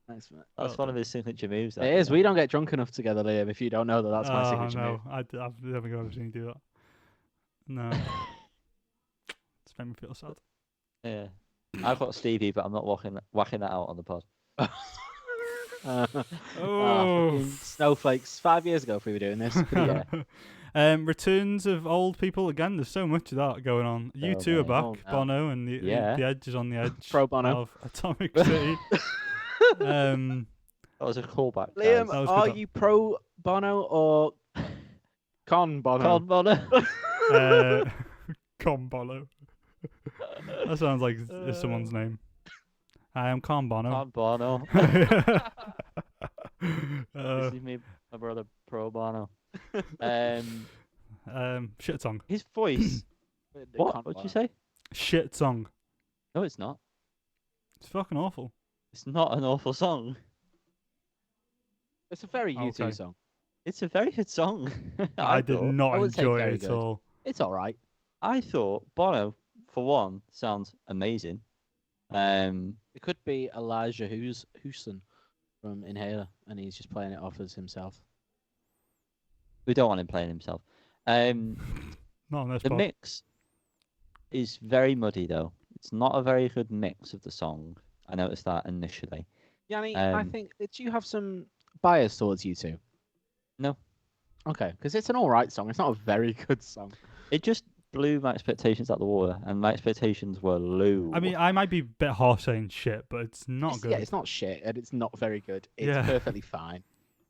Thanks, mate. That's one of his signature moves. It is. We don't get drunk enough together, Liam. If you don't know that, that's my signature no, move. I've never ever seen you do that. No. It's made me feel sad. Yeah. I've got Stevie, but I'm not whacking that out on the pod. Oh. Snowflakes. 5 years ago, if we were doing this. Yeah. Returns of old people again. There's so much of that going on. You two are many. back, Oh, no. Bono, and the Edge is on the edge Pro-Bono. of Atomic City. That was a callback. Liam, That was are good. you pro Bono or con Bono? Con Bono. Con Bono. That sounds like someone's name. Hi, I'm Con Bono. Con Bono. This is me, my brother, Pro Bono. Shit song. His voice. What? What'd you say? Shit song. No, it's not. It's fucking awful. It's not an awful song. It's a very U2 Okay. song. It's a very good song. I did thought. not I wouldn't say enjoy very it at good. all. It's all right. I thought Bono, for one, sounds amazing. It could be Elijah Houston from Inhaler, and he's just playing it off as himself. We don't want him playing himself. Not on this The pod. mix is very muddy, though. It's not a very good mix of the song. I noticed that initially. Yanni, I think, did you have some bias towards U2? No. Okay, because it's an all right song. It's not a very good song. It just blew my expectations out the water, and my expectations were low. I mean, I might be a bit harsh saying shit, but it's not good. Yeah, it's not shit, and it's not very good. It's Yeah. perfectly fine.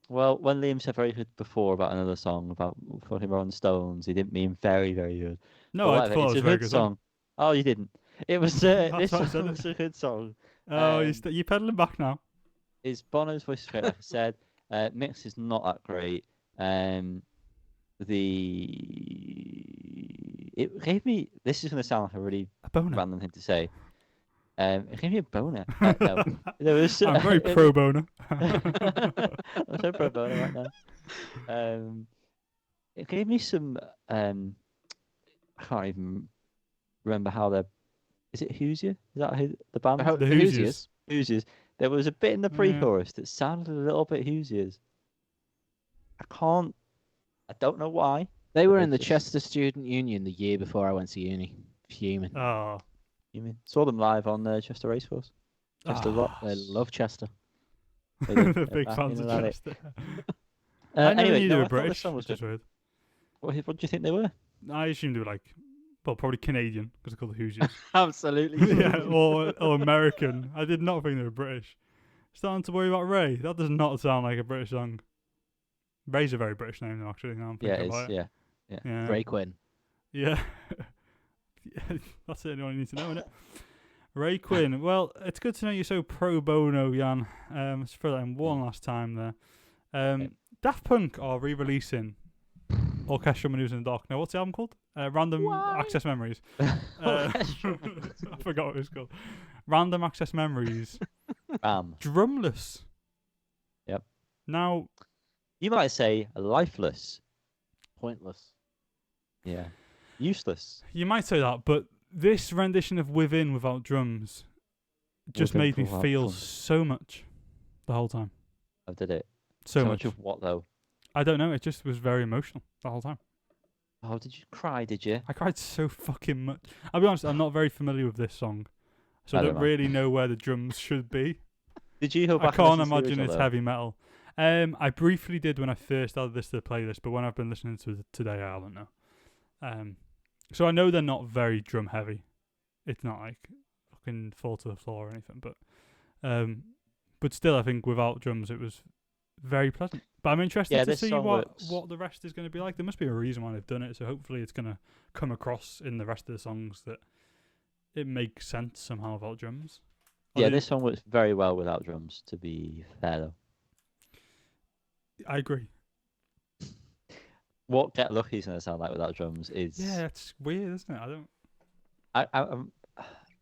Well, when Liam said very good before about another song about fucking Rolling Stones, he didn't mean very, very good. No, But I whatever, thought it it's was a a very good good song. Oh, you didn't. It was That's this why I song said it. was a good song. Oh, you're pedaling back now. Is Bono's voice is great, like I said. Mix is not that great. It gave me. This is going to sound like a really A boner. random thing to say. It gave me a boner. No, there was. I'm very pro boner. I'm so pro boner right now. It gave me some. I can't even remember how they're. Is it Hoosier? Is that who the band? The Hoosiers. Hoosiers. There was a bit in the Yeah. pre-chorus that sounded a little bit Hoosiers. I don't know why. They were It's in the just- Chester Student Union the year before I went to uni. Fuming. Oh. You mean saw them live on Chester Racecourse? Chester Ah. Rock. They love Chester. They did. The They're big back fans in of about it. Chester. I never Anyway, knew no, they I were thought the British. song was Which is good. weird. What do you think they were? I assumed they were like, well, probably Canadian because they're called the Hoosiers. Absolutely. Yeah, or American. I did not think they were British. Starting to worry about Ray. That does not sound like a British song. Ray's a very British name, though, actually. Now I'm Yeah, thinking it's about it. Yeah. Ray Quinn. Yeah. Yeah, that's the only one you need to know, innit? Ray Quinn. Well, it's good to know you're so pro bono, Jan. Let's throw that in one last time there. Daft Punk are re-releasing Orchestral Maneuvers in the Dark. Now, what's the album called? Random Why? Access Memories. I forgot what it was called. Random Access Memories. Drumless. Yep. Now, You might say lifeless. Pointless. Yeah. Useless. you might say that, but this rendition of Within without drums just Within made me without feel drums. so much the whole time. I did it. So much. of what though? I don't know. It just was very emotional the whole time. Oh, did you cry? Did you? I cried so fucking much. I'll be honest, I'm not very familiar with this song, so I I don't don't know. really know where the drums should be. Did you go I back? can't and listen to the imagine original, it's though? heavy metal. I briefly did when I first added this to the playlist, but when I've been listening to it today, I don't know. So I know they're not very drum heavy. It's not like fucking fall to the floor or anything, but still, I think without drums, it was very pleasant. But I'm interested Yeah, to this see song what works. the rest is going to be like. There must be a reason why they've done it, so hopefully it's going to come across in the rest of the songs that it makes sense somehow without drums. Yeah, this song works very well without drums. To be fair though. I agree. What Get Lucky is going to sound like without drums is. Yeah, it's weird, isn't it? I don't.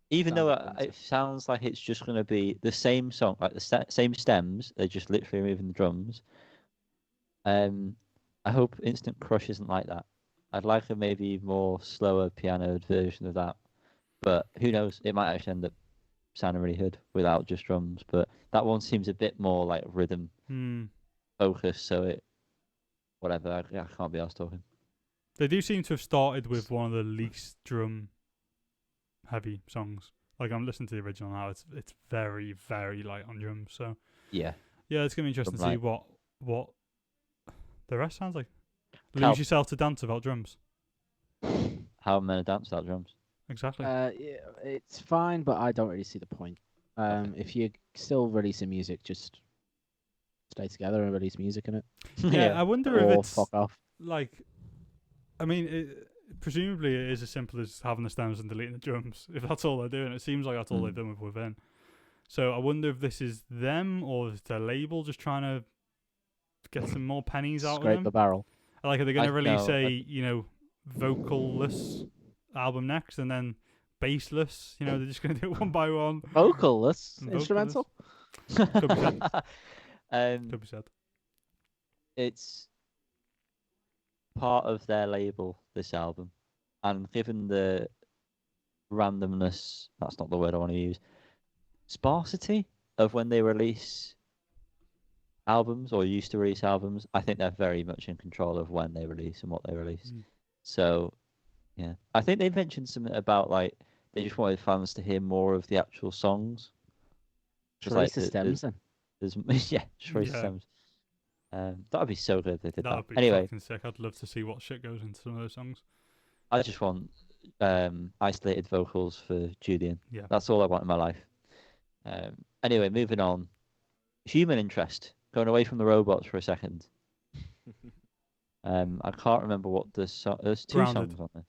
Even Sounds though like it sounds like it's just going to be the same song, like the same stems, they're just literally removing the drums. I hope Instant Crush isn't like that. I'd like a maybe more slower pianoed version of that. But who knows? It might actually end up sounding really good without just drums. But that one seems a bit more like rhythm focused. So it, whatever. I can't be asked talking. They do seem to have started with one of the least drum heavy songs. Like I'm listening to the original now. It's very very light on drums. So Yeah. yeah, it's gonna be interesting to see Right. what the rest sounds like. Cal- Lose yourself to dance without drums. How am I gonna dance without drums? Exactly. Yeah, it's fine, but I don't really see the point. If you're still releasing music, just stay together and release music in it, Yeah, I wonder if or it's fuck off. like, I mean, presumably it is as simple as having the stems and deleting the drums. If that's all they're doing, it seems like that's all they've done with Within. So I wonder if this is them or if it's their label just trying to get some more pennies out Scrape of the them. barrel. Like, are they going to release no, a vocalless album next and then bassless? They're just going to do it one by one. Vocalless, And instrumental. Could be said. Could be said. It's part of their label, this album, and given the randomness, that's not the word I want to use, sparsity of when they release albums or used to release albums, I think they're very much in control of when they release and what they release. So yeah, I think they mentioned something about like they just wanted fans to hear more of the actual songs. Just like release the stems then. There's just release the stems. That'd be so good if they did that. That'd be Anyway, fucking sick. I'd love to see what shit goes into some of those songs. I just want isolated vocals for Julian. Yeah. That's all I want in my life. Anyway, moving on. Human interest. Going away from the robots for a second. I can't remember what the song. There's two Grounded. songs on this.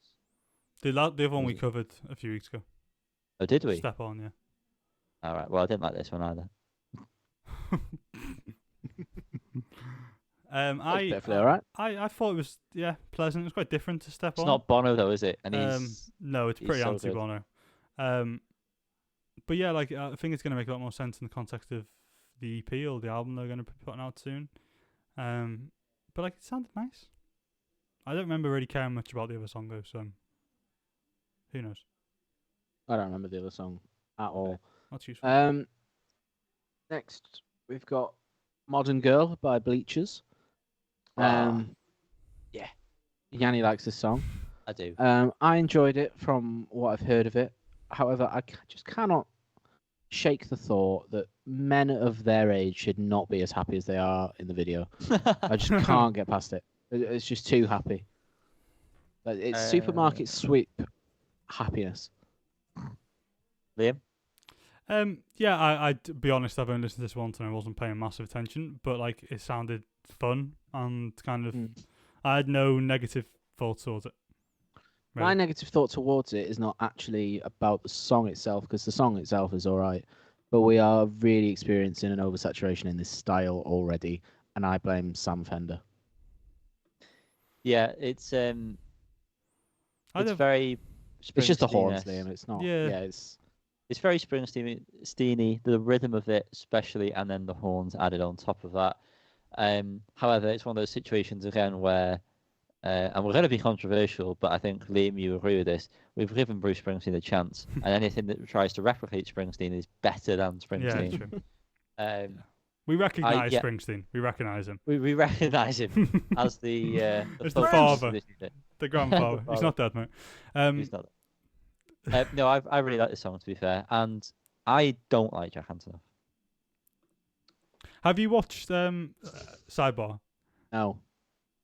The other one Was we it? covered a few weeks ago. Oh, did we? Step On, yeah. All right. Well, I didn't like this one either. Definitely all right. I thought it was pleasant. It was quite different to Step It's On. not Bono though, is it? And he's no, it's he's pretty so anti-Bono. But yeah, like I think it's going to make a lot more sense in the context of the EP or the album they're going to be putting out soon. But like it sounded nice. I don't remember really caring much about the other song though, so who knows? I don't remember the other song at all. That's useful. Next we've got Modern Girl by Bleachers. Yeah, Yanni likes this song. I do. I enjoyed it from what I've heard of it. However, I just cannot shake the thought that men of their age should not be as happy as they are in the video. I just can't get past it. It's just too happy. Like, it's supermarket sweep happiness. Liam? Yeah, I'd be honest, I've only listened to this once and I wasn't paying massive attention, but like it sounded fun and kind of I had no negative thoughts towards it. Really. My negative thought towards it is not actually about the song itself, because the song itself is all right, but we are really experiencing an oversaturation in this style already, and I blame Sam Fender. Yeah, it's very. It's just the horns, Springsteen-esque. Liam. It's not. Yeah. It's very Springsteen-y, the rhythm of it especially, and then the horns added on top of that. However, it's one of those situations again where, and we're going to be controversial, but I think Liam, you agree with this. We've given Bruce Springsteen a chance, and anything that tries to replicate Springsteen is better than Springsteen. Yeah, true. We recognise yeah. Springsteen. We recognise him. We recognise him as the As the father. of this. The grandfather. He's not dead, mate. He's not. No, I really like this song, to be fair, and I don't like Jack Antonoff. Have you watched Sidebar? No.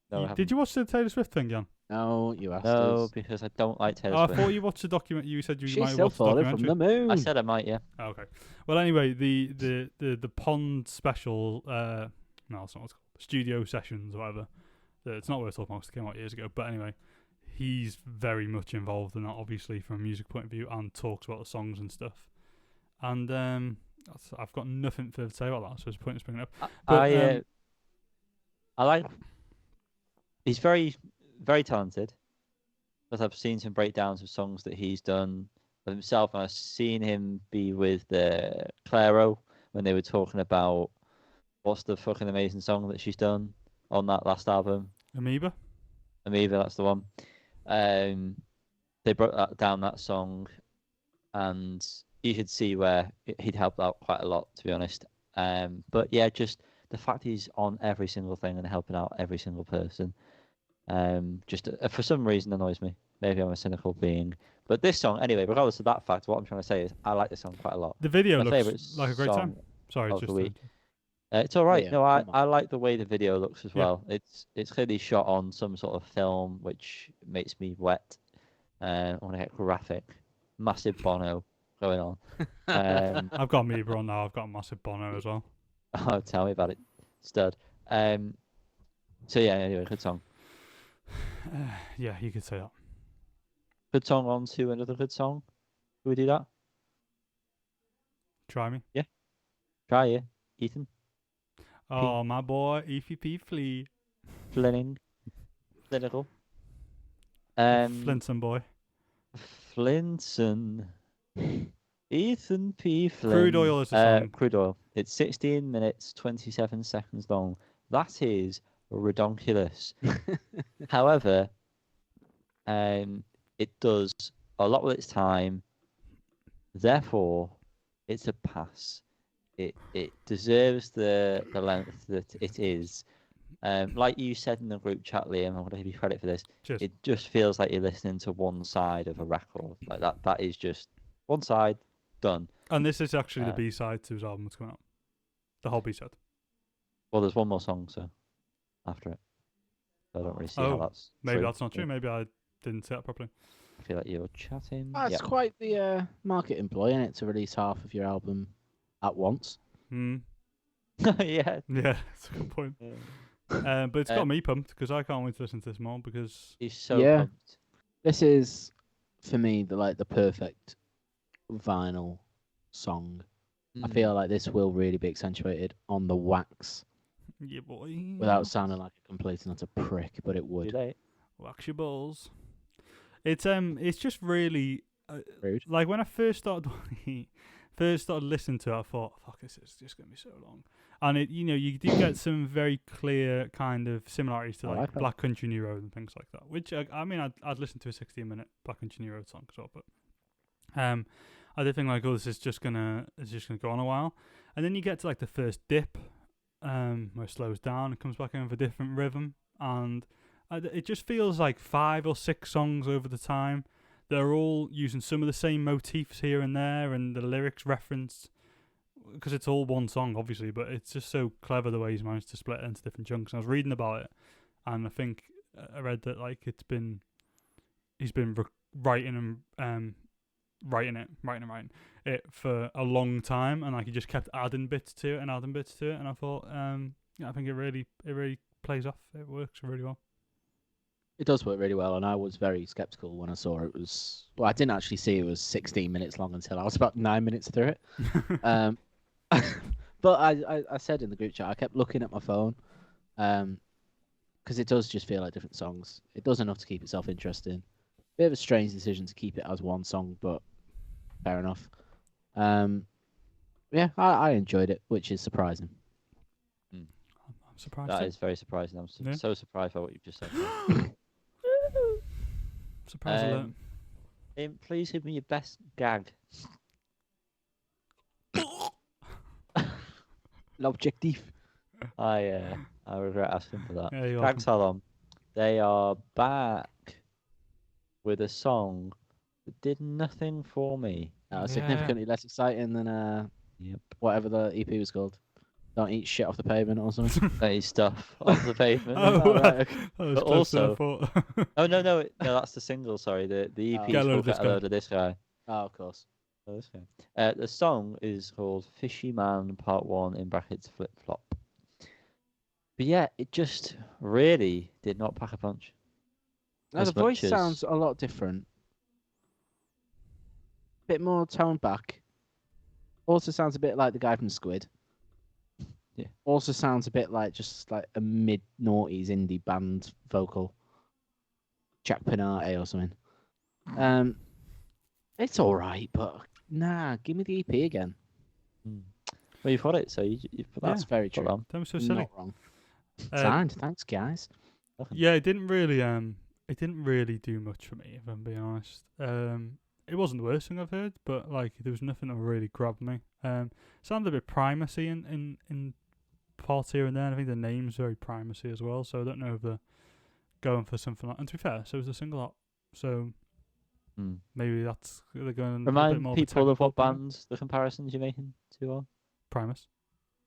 No, I haven't. Did you watch the Taylor Swift thing, Jan? No, you asked No, us. because I don't like Taylor I Swift. thought you watched the document. You said you She's might still watch the falling from documentary. the moon. I said I might, yeah. Oh, okay. Well, anyway, the Pond special. No, that's not what it's called. Studio sessions, or whatever. It's not worth talking about. 'Cause it came out years ago. But anyway, he's very much involved in that, obviously, from a music point of view, and talks about the songs and stuff. And I've got nothing further to say about that, so it's pointless bringing it up. But, I like. He's very, very talented. Because I've seen some breakdowns of songs that he's done of himself, and I've seen him be with Clairo when they were talking about what's the fucking amazing song that she's done on that last album. Amoeba, that's the one. They broke down that song, and you could see where he'd helped out quite a lot, to be honest. But yeah, just the fact he's on every single thing and helping out every single person. Just for some reason annoys me. Maybe I'm a cynical being. But this song, anyway, regardless of that fact, what I'm trying to say is I like this song quite a lot. The video My favourite looks like a great time. song Sorry, of just the week. It's all right. yeah, No, come on. I like the way the video looks as Yeah. well. It's clearly shot on some sort of film, which makes me wet. I want to get graphic. Massive Bono going on. I've got Meebra on now. I've got a massive Bono as well. Oh, tell me about it, stud. So yeah, anyway, good song. Yeah, you could say that. Good song on to another good song. Can we do that? Try me. Try it, Ethan. Oh, my boy, EVP Flea. Flinning. Clinical. Flinson boy. Flinson. Ethan P. Flynn. Crude Oil is the song. Crude Oil. It's 16 minutes, 27 seconds long. That is redonkulous. However, it does a lot with its time. Therefore, it's a pass. It deserves the length that it is. Like you said in the group chat, Liam, I want to give you credit for this. Cheers. It just feels like you're listening to one side of a record. Like that is just one side, done. And this is actually the B-side to his album that's coming out. The whole B-side. Well, there's one more song, so after it. So I don't really see how that's Maybe true. that's not true. Maybe I didn't say that properly. I feel like you're chatting. That's Yep. quite the market employ, isn't it, to release half of your album at once. Yeah. Yeah, that's a good point. But it's got me pumped because I can't wait to listen to this more because He's so Yeah. pumped. This is, for me, the perfect vinyl song. I feel like this will really be accentuated on the wax yeah, boy. without sounding like a complete and utter prick, but it Too would. late. Wax your balls. It's just really Rude. like when I first started listening to it, I thought, "Fuck, this is just gonna be so long." And you do get some very clear kind of similarities to I like like that. Black Country New Road and things like that. Which I mean, I'd listen to a 16-minute Black Country New Road song as well, but I did think like, oh, this is just gonna go on a while, and then you get to like the first dip, where it slows down and comes back in with a different rhythm, and it just feels like 5 or 6 songs over the time. They're all using some of the same motifs here and there, and the lyrics reference, because it's all one song, obviously, but it's just so clever the way he's managed to split it into different chunks. And I was reading about it, and I think I read that like he's been writing it for a long time, and like he just kept adding bits to it, and I thought, I think it really plays off. It works really well. It does work really well, and I was very skeptical when I saw it was. Well, I didn't actually see it was 16 minutes long until I was about 9 minutes through it. But I said in the group chat, I kept looking at my phone, because it does just feel like different songs. It does enough to keep itself interesting. Bit of a strange decision to keep it as one song, but fair enough. Yeah, I enjoyed it, which is surprising. I'm surprised. That is very surprising. I'm so surprised by what you've just said. Surprise alert. Please give me your best gag. L'objectif. I regret asking for that. Yeah, you're Gag welcome. Salon. They are back with a song that did nothing for me. Significantly less exciting than Yep. whatever the EP was called. Don't eat shit off the pavement or something. That stuff off the pavement. Oh, right, okay. that was But close to also- I thought. Oh no, that's the single. Sorry, the EP Get is a load called of this Get a guy. Load of This Guy. Oh, of course. Oh, this guy. The song is called Fishy Man Part 1 in brackets Flip Flop. But yeah, it just really did not pack a punch. Now, As the voice much as- sounds a lot different. Bit more toned back. Also sounds a bit like the guy from Squid. Yeah. Also sounds a bit like just like a mid-noughties indie band vocal. Jack Panarte or something. It's all right, but nah, give me the EP again. Well, you've got it, so you've put That's that. very Put true. on. That was so silly. Not wrong. Um, Signed. Thanks, guys. Yeah, it didn't really do much for me, if I'm being honest. It wasn't the worst thing I've heard, but like there was nothing that really grabbed me. Sounded a bit primacy in parts here and there. And I think the name's very primacy as well, so I don't know if going for something like. And to be fair, so was the single out. So maybe they're going a bit Remind more people of what technical, bands the comparisons you're making to are. Primus.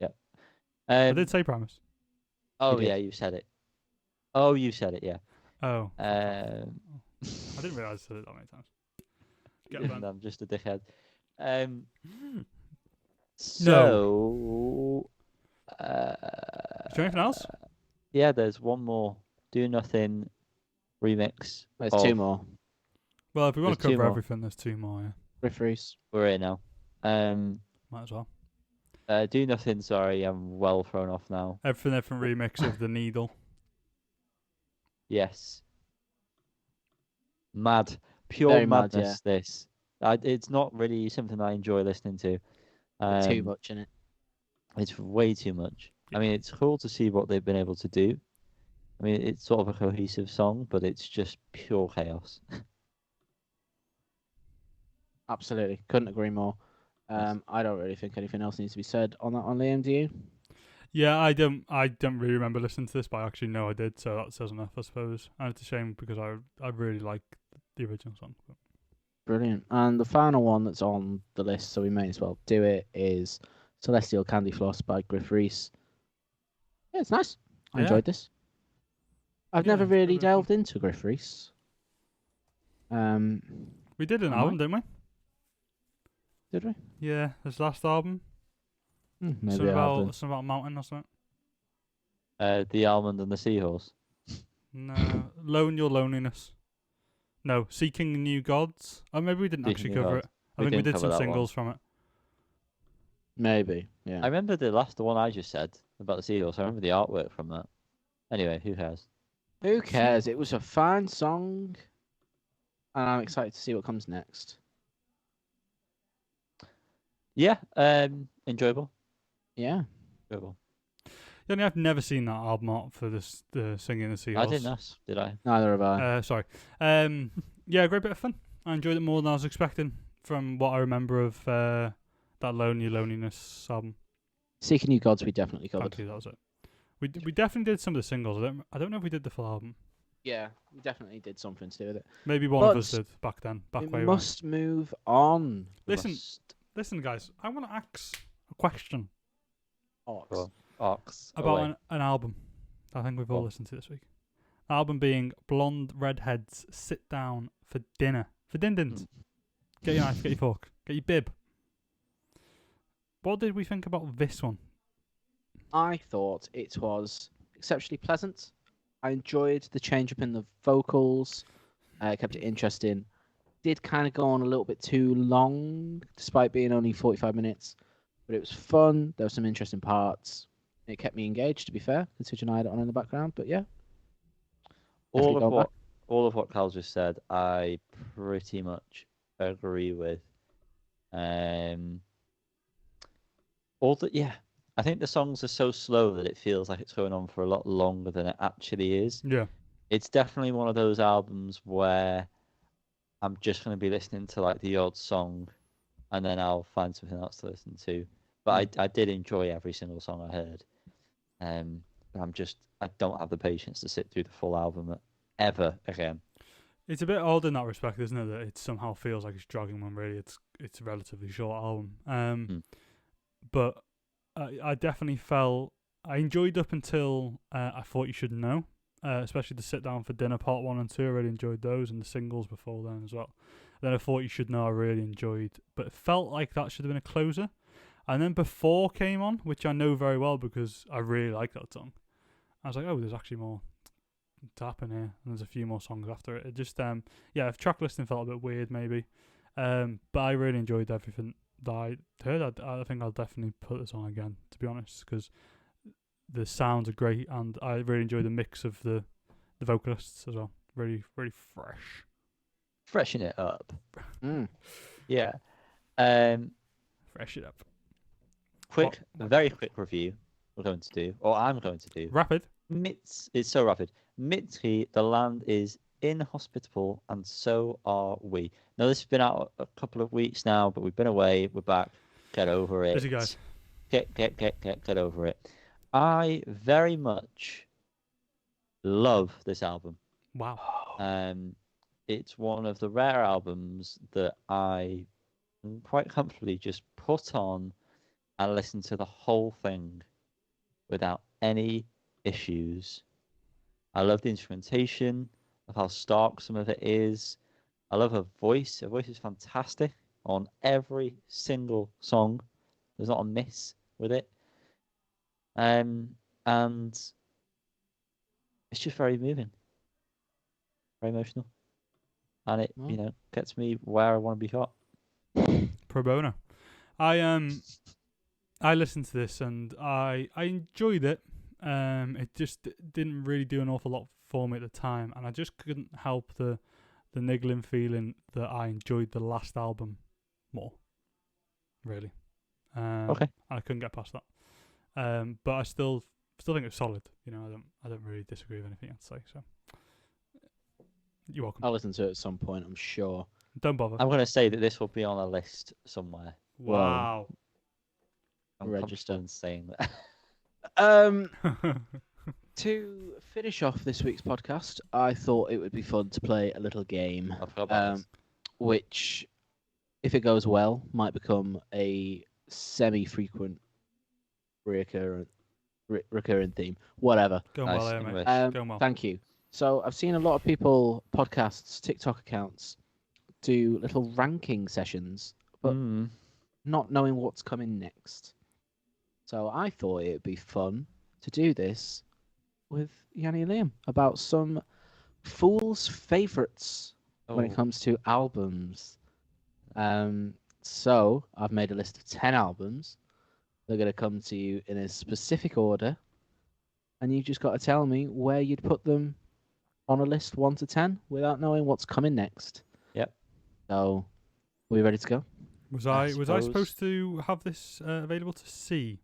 Yeah. I did say Primus. Oh You did. yeah, you said it. Oh, you said it. Yeah. Oh. I didn't realise I said it that many times. I'm just a dickhead. So. Is there anything else? Yeah, there's one more. Do Nothing remix. There's two more. Well, if we want to There's two cover more. everything, there's two more. Yeah. Gruff Rhys. We're here now. Might as well. Do Nothing. Sorry, I'm well thrown off now. Everything remix of The Needle. Yes. Mad. Pure Very mad, madness, this. It's not really something I enjoy listening to. Too much in it. It's way too much. I mean, it's cool to see what they've been able to do. I mean, it's sort of a cohesive song, but it's just pure chaos. Absolutely. Couldn't agree more. I don't really think anything else needs to be said on that one, Liam, do you? Yeah, I don't really remember listening to this, but I actually know I did, so that says enough, I suppose. And it's a shame because I really like the original song. But... Brilliant. And the final one that's on the list, so we may as well do it, is Celestial Candy Floss by Gruff Rhys. Yeah, it's nice. I enjoyed this. I've never really delved into Gruff Rhys. We did an album, didn't we? Did we? Yeah, his last album. Maybe something I about a mountain or something. The Almond and the Seahorse. No, Lone Your Loneliness. No, Seeking New Gods. Oh, maybe we didn't actually cover it. I think we did some singles from it. Maybe, yeah. I remember the one I just said about the Seahorse. I remember the artwork from that. Anyway, who cares? Who cares? It was a fine song, and I'm excited to see what comes next. Yeah, enjoyable. Yeah. Enjoyable. Yeah, I've never seen that album art for the Singing the Seahorse. I didn't ask, did I? Neither have I. Sorry. Yeah, great bit of fun. I enjoyed it more than I was expecting from what I remember of that Lonely Loneliness album. Seeking New Gods, we definitely covered. Thank you, that was it. We definitely did some of the singles. I don't know if we did the full album. Yeah, we definitely did something to do with it. Maybe one of us did back then. We must move on. Listen, guys. I want to ask a question. About an album I think we've all listened to this week. Album being Blonde Redhead's Sit Down for Dinner. For din-dins. Get your knife, get your fork, get your bib. What did we think about this one? I thought it was exceptionally pleasant. I enjoyed the change up in the vocals. Kept it interesting. Did kind of go on a little bit too long, despite being only 45 minutes. But it was fun. There were some interesting parts. It kept me engaged, to be fair, considering I had it on in the background. But yeah. All of what Cal just said, I pretty much agree with. I think the songs are so slow that it feels like it's going on for a lot longer than it actually is. Yeah. It's definitely one of those albums where I'm just going to be listening to like the odd song and then I'll find something else to listen to. But I did enjoy every single song I heard. I don't have the patience to sit through the full album ever again. It's a bit odd in that respect, isn't it? That it somehow feels like it's dragging when really it's a relatively short album. But I definitely felt I enjoyed up until I Thought You Should Know, especially the Sit Down for Dinner part 1 and 2. I really enjoyed those, and the singles before then as well. Then I Thought You Should Know I really enjoyed, but it felt like that should have been a closer. And then Before came on, which I know very well because I really like that song. I was like, oh, there's actually more to happen here. And there's a few more songs after it. It just, if track listing felt a bit weird maybe. But I really enjoyed everything that I heard. I think I'll definitely put this on again, to be honest, because the sounds are great and I really enjoy the mix of the vocalists as well. Really, really fresh. Freshen it up. Yeah. Fresh it up. Very quick review I'm going to do. Rapid. It's so rapid. Mitski, the land is inhospitable, and so are we. Now, this has been out a couple of weeks now, but we've been away. We're back. Get over it. Busy guys. Get over it. I very much love this album. Wow. It's one of the rare albums that I can quite comfortably just put on and listen to the whole thing without any issues. I love the instrumentation, of how stark some of it is. I love her voice. Her voice is fantastic on every single song. There's not a miss with it. And it's just very moving, very emotional, and it gets me where I want to be got. Pro bono. I listened to this and I enjoyed it. It just didn't really do an awful lot for me at the time, and I just couldn't help the niggling feeling that I enjoyed the last album more. Really. Okay. And I couldn't get past that. But I still think it's solid. I don't really disagree with anything I'd say. So you're welcome. I'll listen to it at some point, I'm sure. Don't bother. I'm going to say that this will be on a list somewhere. Wow. I'm Register. confident saying that. To finish off this week's podcast, I thought it would be fun to play a little game, I forgot about this. which, if it goes well, might become a semi-frequent recurring theme. Whatever. Going Nice well there, English. mate. Going well. Thank you. So I've seen a lot of people, podcasts, TikTok accounts, do little ranking sessions, but not knowing what's coming next. So I thought it would be fun to do this with Yanni and Liam about some fool's favourites when it comes to albums. So I've made a list of 10 albums. They're going to come to you in a specific order, and you've just got to tell me where you'd put them on a list 1 to 10 without knowing what's coming next. Yep. So, are we ready to go? Was I supposed to have this available to see?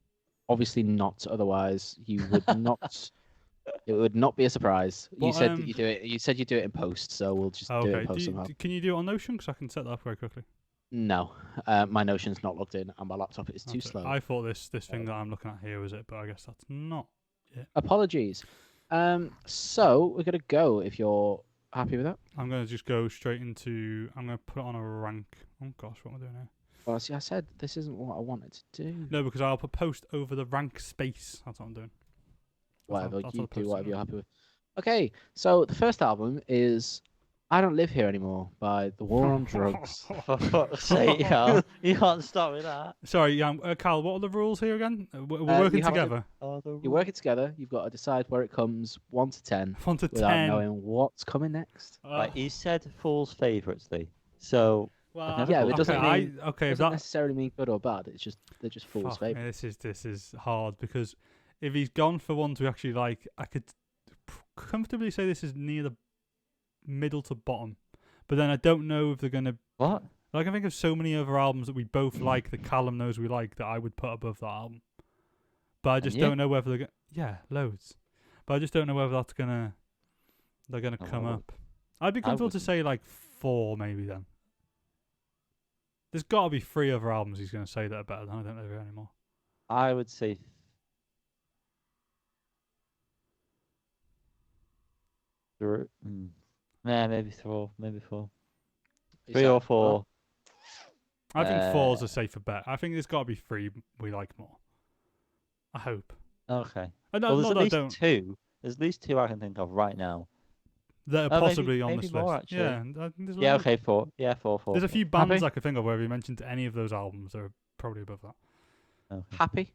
Obviously not. Otherwise, you would not. It would not be a surprise. Well, you said that you do it. You said you do it in post, so we'll just do it in post somehow. Can you do it on Notion? Because I can set that up very quickly. No, my Notion's not logged in, and my laptop is too slow. I thought this thing that I'm looking at here was it, but I guess that's not it. Apologies. So we're gonna go. If you're happy with that. I'm gonna just go straight into. I'm gonna put it on a rank. Oh gosh, what am I doing here? Well, see, I said this isn't what I wanted to do. No, because I'll put post over the rank space. That's what I'm doing. Whatever you do, whatever you're happy with. Okay, so the first album is "I Don't Live Here Anymore" by The War on Drugs. For fuck's sake, Cal. You can't start with that. Sorry, Cal. What are the rules here again? We're working together. You're working together. You've got to decide where it comes 1 to 10 1 to without 10. knowing what's coming next. Right, you said Fool's favourites, Lee. So Well, Yeah, but it doesn't mean okay. doesn't necessarily mean good or bad. It's just they're just fool's Fuck me, favourites. this is hard because if he's gone for ones we actually like, I could comfortably say this is near the middle to bottom. But then I don't know if they're gonna. what? I can think of so many other albums that we both like that Callum knows we like that I would put above that album. But I just don't know whether they're loads. But I just don't know whether they're gonna come up. I'd be comfortable to say like 4 maybe then. There's got to be 3 other albums he's going to say that are better than I Don't Live Here Anymore. I would say maybe 4. Maybe 4. 3 or 4. I think 4 is a safer bet. I think there's got to be 3 we like more. I hope. Okay. No, Well, there's at least don't. 2. There's at least 2 I can think of right now. That are possibly on maybe this more, list. actually. Yeah. I think there's Yeah, loads. okay, 4. Yeah, 4. There's a few bands Happy? I could think of where if you mentioned any of those albums, they're probably above that. Okay. Happy?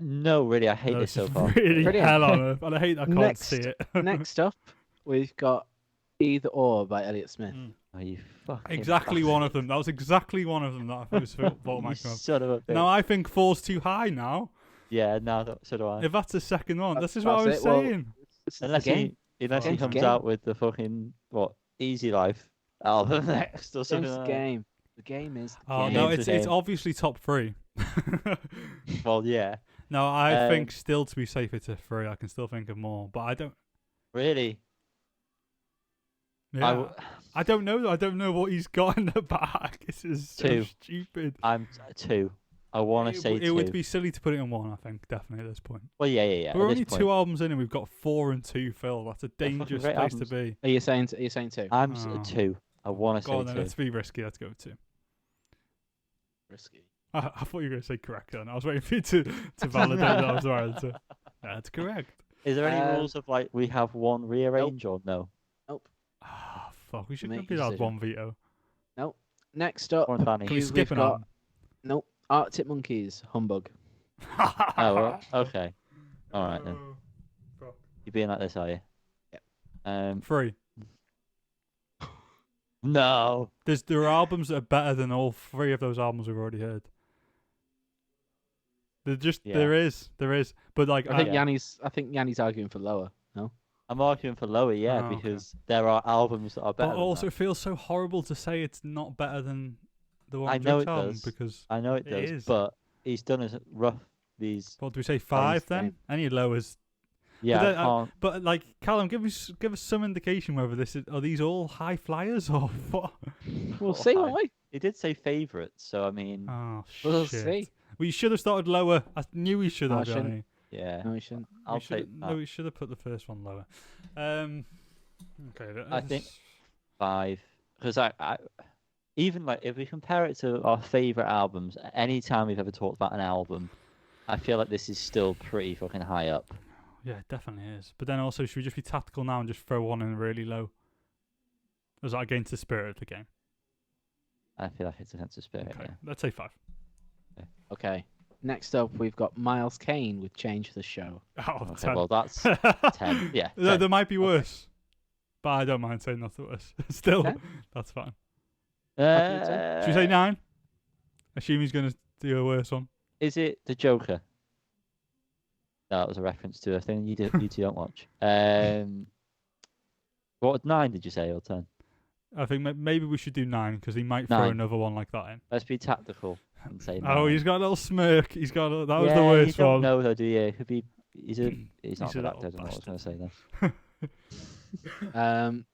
No, really, I hate No, this so is far. really Brilliant. hell on earth. And I hate I can't Next. see it. Next up, we've got "Either Or" by Elliott Smith. Are you fucking Exactly one of bastard. them. That was exactly one of them that I was thought You might come up. son of a bitch. Now I think 4's too high now. Yeah, so do I. If that's the second one, this is That's what I was it. Well, saying. It's the Unless game. he Game's comes game. out with the fucking Easy Life album next or something. Game's the like that. game. The game is the Oh game. no, Game's it's the obviously top 3. Well, yeah, No, I think Um, still to be safer to 3. I can still think of more, but I don't. really. Yeah, I don't know. I don't know what he's got in the bag. This is so 2. stupid. I'm 2. I want to say it 2. would be silly to put it in 1. I think definitely at this point. Well, yeah. But we're at only this point. 2 albums in, and we've got 4 and 2. Phil, that's a dangerous great place albums. to be. Are you saying 2? I'm Oh. 2. I want to Go on say then. 2. Let's be risky. Let's go with 2. Risky. I thought you were going to say correct then. I was waiting for you to validate that I was right answer. That's correct. Is there any rules of like we have 1 rearrange or no? Ah, fuck. We should Make be a allowed decision. 1 veto. Next up, Or Danny? Can we we've skip an got album? nope. Arctic Monkeys Humbug. Oh, well, okay. All right then. Fuck. You're being like this, are you? Yep. 3. No. There are albums that are better than all 3 of those albums we've already heard. There is. But like I think Yeah. Yanni's arguing for lower. No. I'm arguing for lower, yeah, Oh, okay. because there are albums that are better. But than also, that. it feels so horrible to say it's not better than the one I know Drugs it album does. because. I know it it does, is. but he's done as rough these. What do we say? 5 then? game. Any lowers? Yeah, then, I can't. But like, Callum, give us some indication whether are these all high flyers or what? We'll see, won't we? He did say favourites, so I mean, Oh We'll shit! see. We should have started lower. I knew we should No, I have. shouldn't. Johnny. yeah, No, we shouldn't. I'll take that. No, we should have put the first one lower. Okay. I think 5 because I even like if we compare it to our favourite albums, any time we've ever talked about an album, I feel like this is still pretty fucking high up. Yeah, it definitely is. But then also, should we just be tactical now and just throw one in really low? Or is that against the spirit of the game? I feel like it's a sense of spirit. Okay, Yeah. let's say 5. Okay. Next up, we've got Miles Kane with Change the Show. Out of Okay, 10. well that's 10. Yeah. No, 10. there might be worse. But I don't mind saying that's the worst. Still, 10? that's fine. Uh, Should we say 9? Assume he's going to do a worse one. Is it the Joker? No, that was a reference to a thing you two don't watch. What 9 did you say or 10? I think maybe we should do 9 because he might throw 9. another one like that in. Let's be tactical and say 9. Oh, he's got a little smirk. That was the Yeah, worst you don't one. know though, do you? It could be. He's not He's a a good little actor. I don't know what I was going to say then.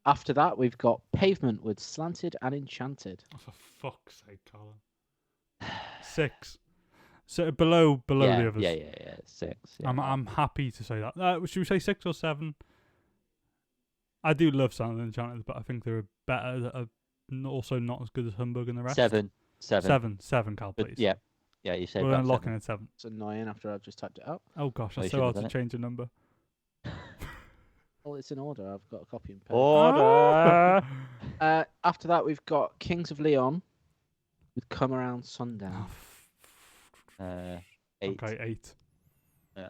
After that, we've got Pavement with Slanted and Enchanted. Oh, for fuck's sake, Colin. 6. So below yeah, the others. Yeah. 6. Yeah. I'm happy to say that. Should we say 6 or 7? I do love Sound and Enchanted, but I think there are better that are also not as good as Humbug and the rest. 7. 7, Cal, But please. yeah, you say We're about locking 7. at 7. It's annoying after I've just typed it out. Oh gosh, Oh, that's you so should have hard to done it. change a number. Well, it's in order. I've got a copy and paste. Order. After that, we've got Kings of Leon with Come Around Sundown. 8. Okay, 8.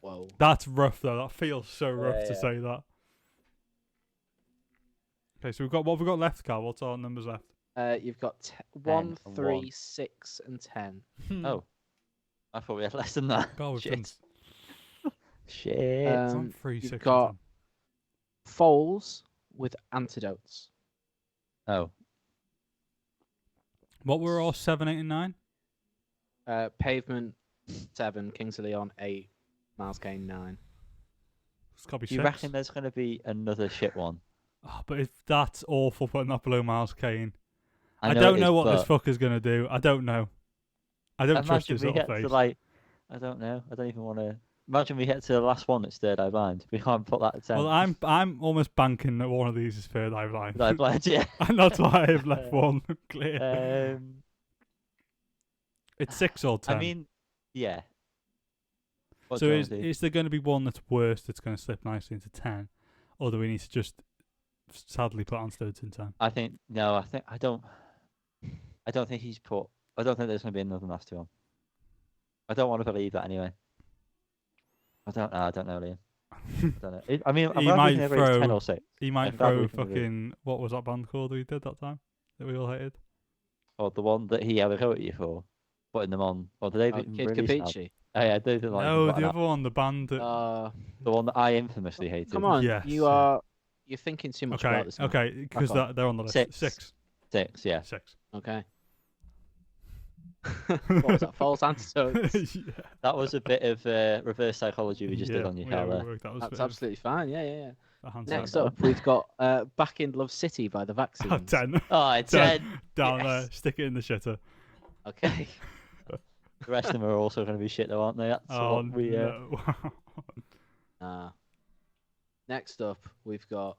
Whoa. That's rough though. That feels so rough to Yeah. say that. Okay, so what have we got left, Cal? What's our numbers left? You've got 1, and 3, 1. 6, and 10. Oh, I thought we had less than that. God, we've Shit. done Shit. it's on 3, you've 6, got- and Foals with Antidotes. Oh, 10. What were all 7, 8, and 9? Pavement 7, Kings of Leon 8, Miles Kane 9. It's got to be do you 6. reckon there's going to be another shit one? Oh, but if that's awful putting that below Miles Kane. I know don't it know is, what this but fucker's going to do. I don't know. I don't trust imagine his we little get face. to like, I don't know. I don't even want to. Imagine we get to the last one that's Third Eye Blind. We can't put that at 10. Well, I'm almost banking that one of these is Third Eye Blind. Third Eye Blind, yeah. And that's why I've left one clear. It's 6 or 10. I mean, yeah. What so do you is wanna do? there going to be one that's worse that's going to slip nicely into 10? Or do we need to just sadly put Antidotes in 10? I think no. I don't think he's put. I don't think there's going to be another nasty one. I don't want to believe that anyway. I don't know, Liam. I don't know. I mean, He I'm might either it's 10 throw- or 6. He might If that throw was gonna be- fucking... What was that band called we did that time? That we all hated? Or the one that he had a go at you for, putting them on. Or did they even Kid release now? Capici. Oh yeah, they didn't like No, them, the but other one, the band that... the one that I infamously hated. Come on, Yes, you're thinking too much okay, about this now. okay, because Back off. they're on the list. 6. 6. 6, yeah. 6. Okay. What was that? False Antidotes? Yeah. That was a bit of reverse psychology we just did Yeah, on your yeah, car we there. worked. That was That's a bit absolutely fine. Yeah. of a hand Next sign. up, we've got Back in Love City by the Vaccines. Oh, 10. Oh, it's 10. 10. Down Yes. there. Stick it in the shitter. Okay. The rest of them are also going to be shit, though, aren't they? That's Oh what we. no! Next up, we've got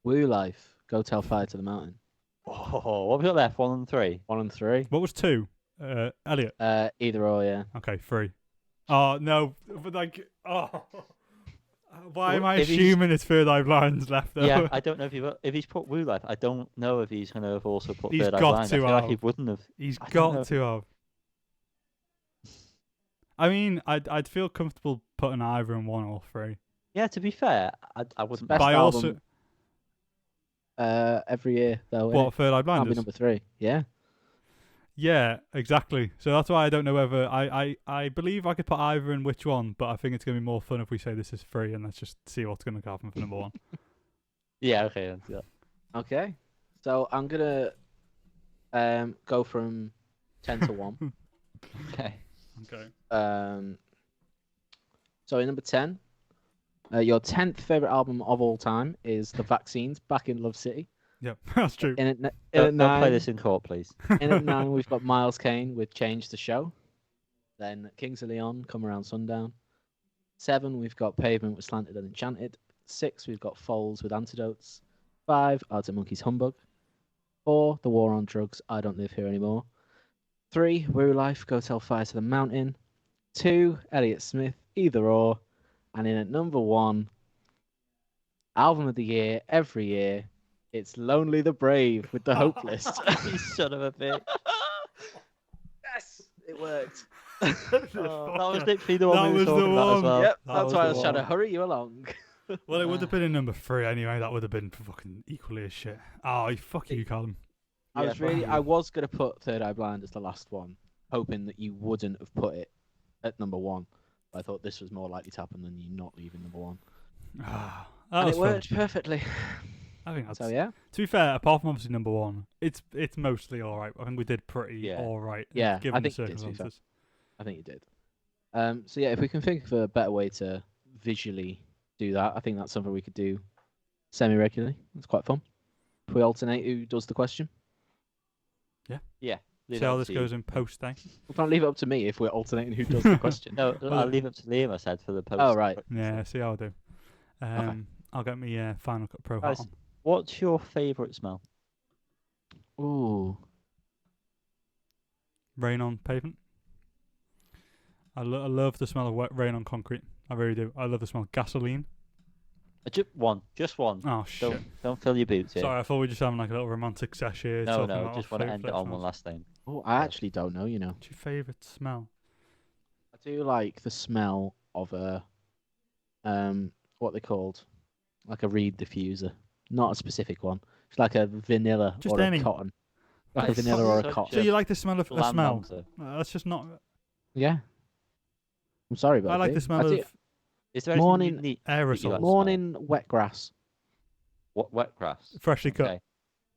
Woo Life. Go tell fire to the mountain. Oh, what have we got left? 1 and 3. 1 and 3. What was 2? Elliot. Either or, yeah. Okay, 3. Oh no, but like, oh. Why am I If he's- assuming it's Third Eye Blind's left though? Yeah, I don't know if he's put Woo Life. I don't know if he's going to have also put He's Third Eye got Blind. I to feel like have. he wouldn't have. He's I don't know got if- to have. I mean, I'd feel comfortable putting either in 1 or 3. Yeah, to be fair, I wouldn't. Best But I album. also Every year, though. what Third Eye That'll Blind be is. number 3. Yeah. Yeah, exactly. So that's why I don't know whether I believe I could put either in which one, but I think it's gonna be more fun if we say this is 3 and let's just see what's gonna happen for number 1. Yeah, okay. Let's do that. Okay. So I'm gonna go from 10 to 1. Okay. Okay. So in number 10, your 10th favorite album of all time is The Vaccines, Back in Love City. Yep, that's true. In at Don't play 9, this in court, please. in at 9, we've got Miles Kane with Change the Show. Then Kings of Leon, Come Around Sundown. 7, we've got Pavement with Slanted and Enchanted. 6, we've got Foals with Antidotes. 5, Arctic Monkeys Humbug. 4, The War on Drugs, I Don't Live Here Anymore. 3, Woo Life, Go Tell Fire to the Mountain. 2, Elliott Smith, Either Or. And in at number 1, album of the year, every year, it's Lonely the Brave with The Hopeless. You son of a bitch. Yes, it worked. That was literally the one That we were was the talking about as one. well. Yep, that that's was why I the was trying to one. hurry you along. Well, it would have been in number 3 anyway. That would have been fucking equally as shit. Oh, fuck you, Callum. I Yeah, was really, fuck I you. was gonna put Third Eye Blind as the last one, hoping that you wouldn't have put it at number 1. But I thought this was more likely to happen than you not leaving number 1. Ah, that And was it fun. worked perfectly. I think that's. So yeah, To be fair, apart from obviously number 1, it's mostly all right. I think we did pretty Yeah. all right. Yeah, given I the think you did, to be fair. circumstances. I think you did. So yeah, if we can think of a better way to visually do that, I think that's something we could do semi-regularly. It's quite fun. If we alternate who does the question, Yeah. leave See it how up this to you. goes in post, eh? we can't leave it up to me if we're alternating who does the question. No, I'll leave it to Liam, I said, for the post. Oh, right. Yeah, see how I do. I'll get me Final Cut Pro hat Guys, on. What's your favourite smell? Ooh, Rain on pavement. I love the smell of wet rain on concrete. I really do. I love the smell of gasoline. Just one. Oh shit! Don't fill your boots here. Sorry, I thought we were just having like a little romantic sesh here. No, talking no, about just our want to end it favourite on one smells. last thing. oh, I actually don't know. You know, What's your favourite smell? I do like the smell of a what they called, like a reed diffuser. Not a specific one. It's like a vanilla Just or any. a cotton. Like a That's vanilla or a such cotton. So you like the smell of a Bland smell? answer. That's just not. Yeah. I'm sorry, but I like do. the smell do. of Is there anything Morning unique? aerosols. like morning wet grass, Wet grass. Freshly cut. Okay.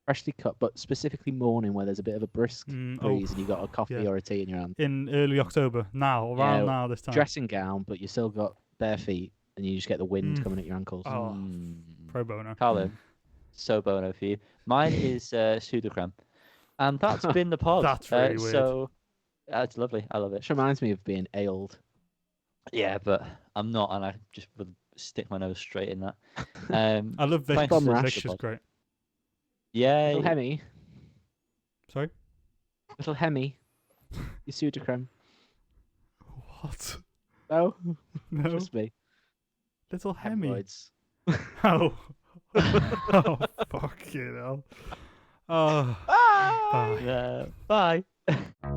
freshly cut, but specifically morning where there's a bit of a brisk Oh, breeze and you got a coffee yeah. or a tea in your hand. in early October. Now, around Yeah, now this time. Dressing gown, but you still got bare feet and you just get the wind Mm. coming at your ankles. Oh, Mm. pro bono. Callum, so bono for you. Mine is pseudocreme. And that's been the pod. That's really weird. So, it's lovely. I love it. Which reminds me of being ailed. Yeah, but I'm not, and I just would stick my nose straight in that. I love Vic. Thanks for the Vic's pod. is great. Yeah, Little Hemi. Sorry? Little Hemi. Your pseudocreme. What? No, No. just me. Little Hemi. Hemorrhoids. Oh. Oh, fuck you know. Oh. Ah! Bye. Bye.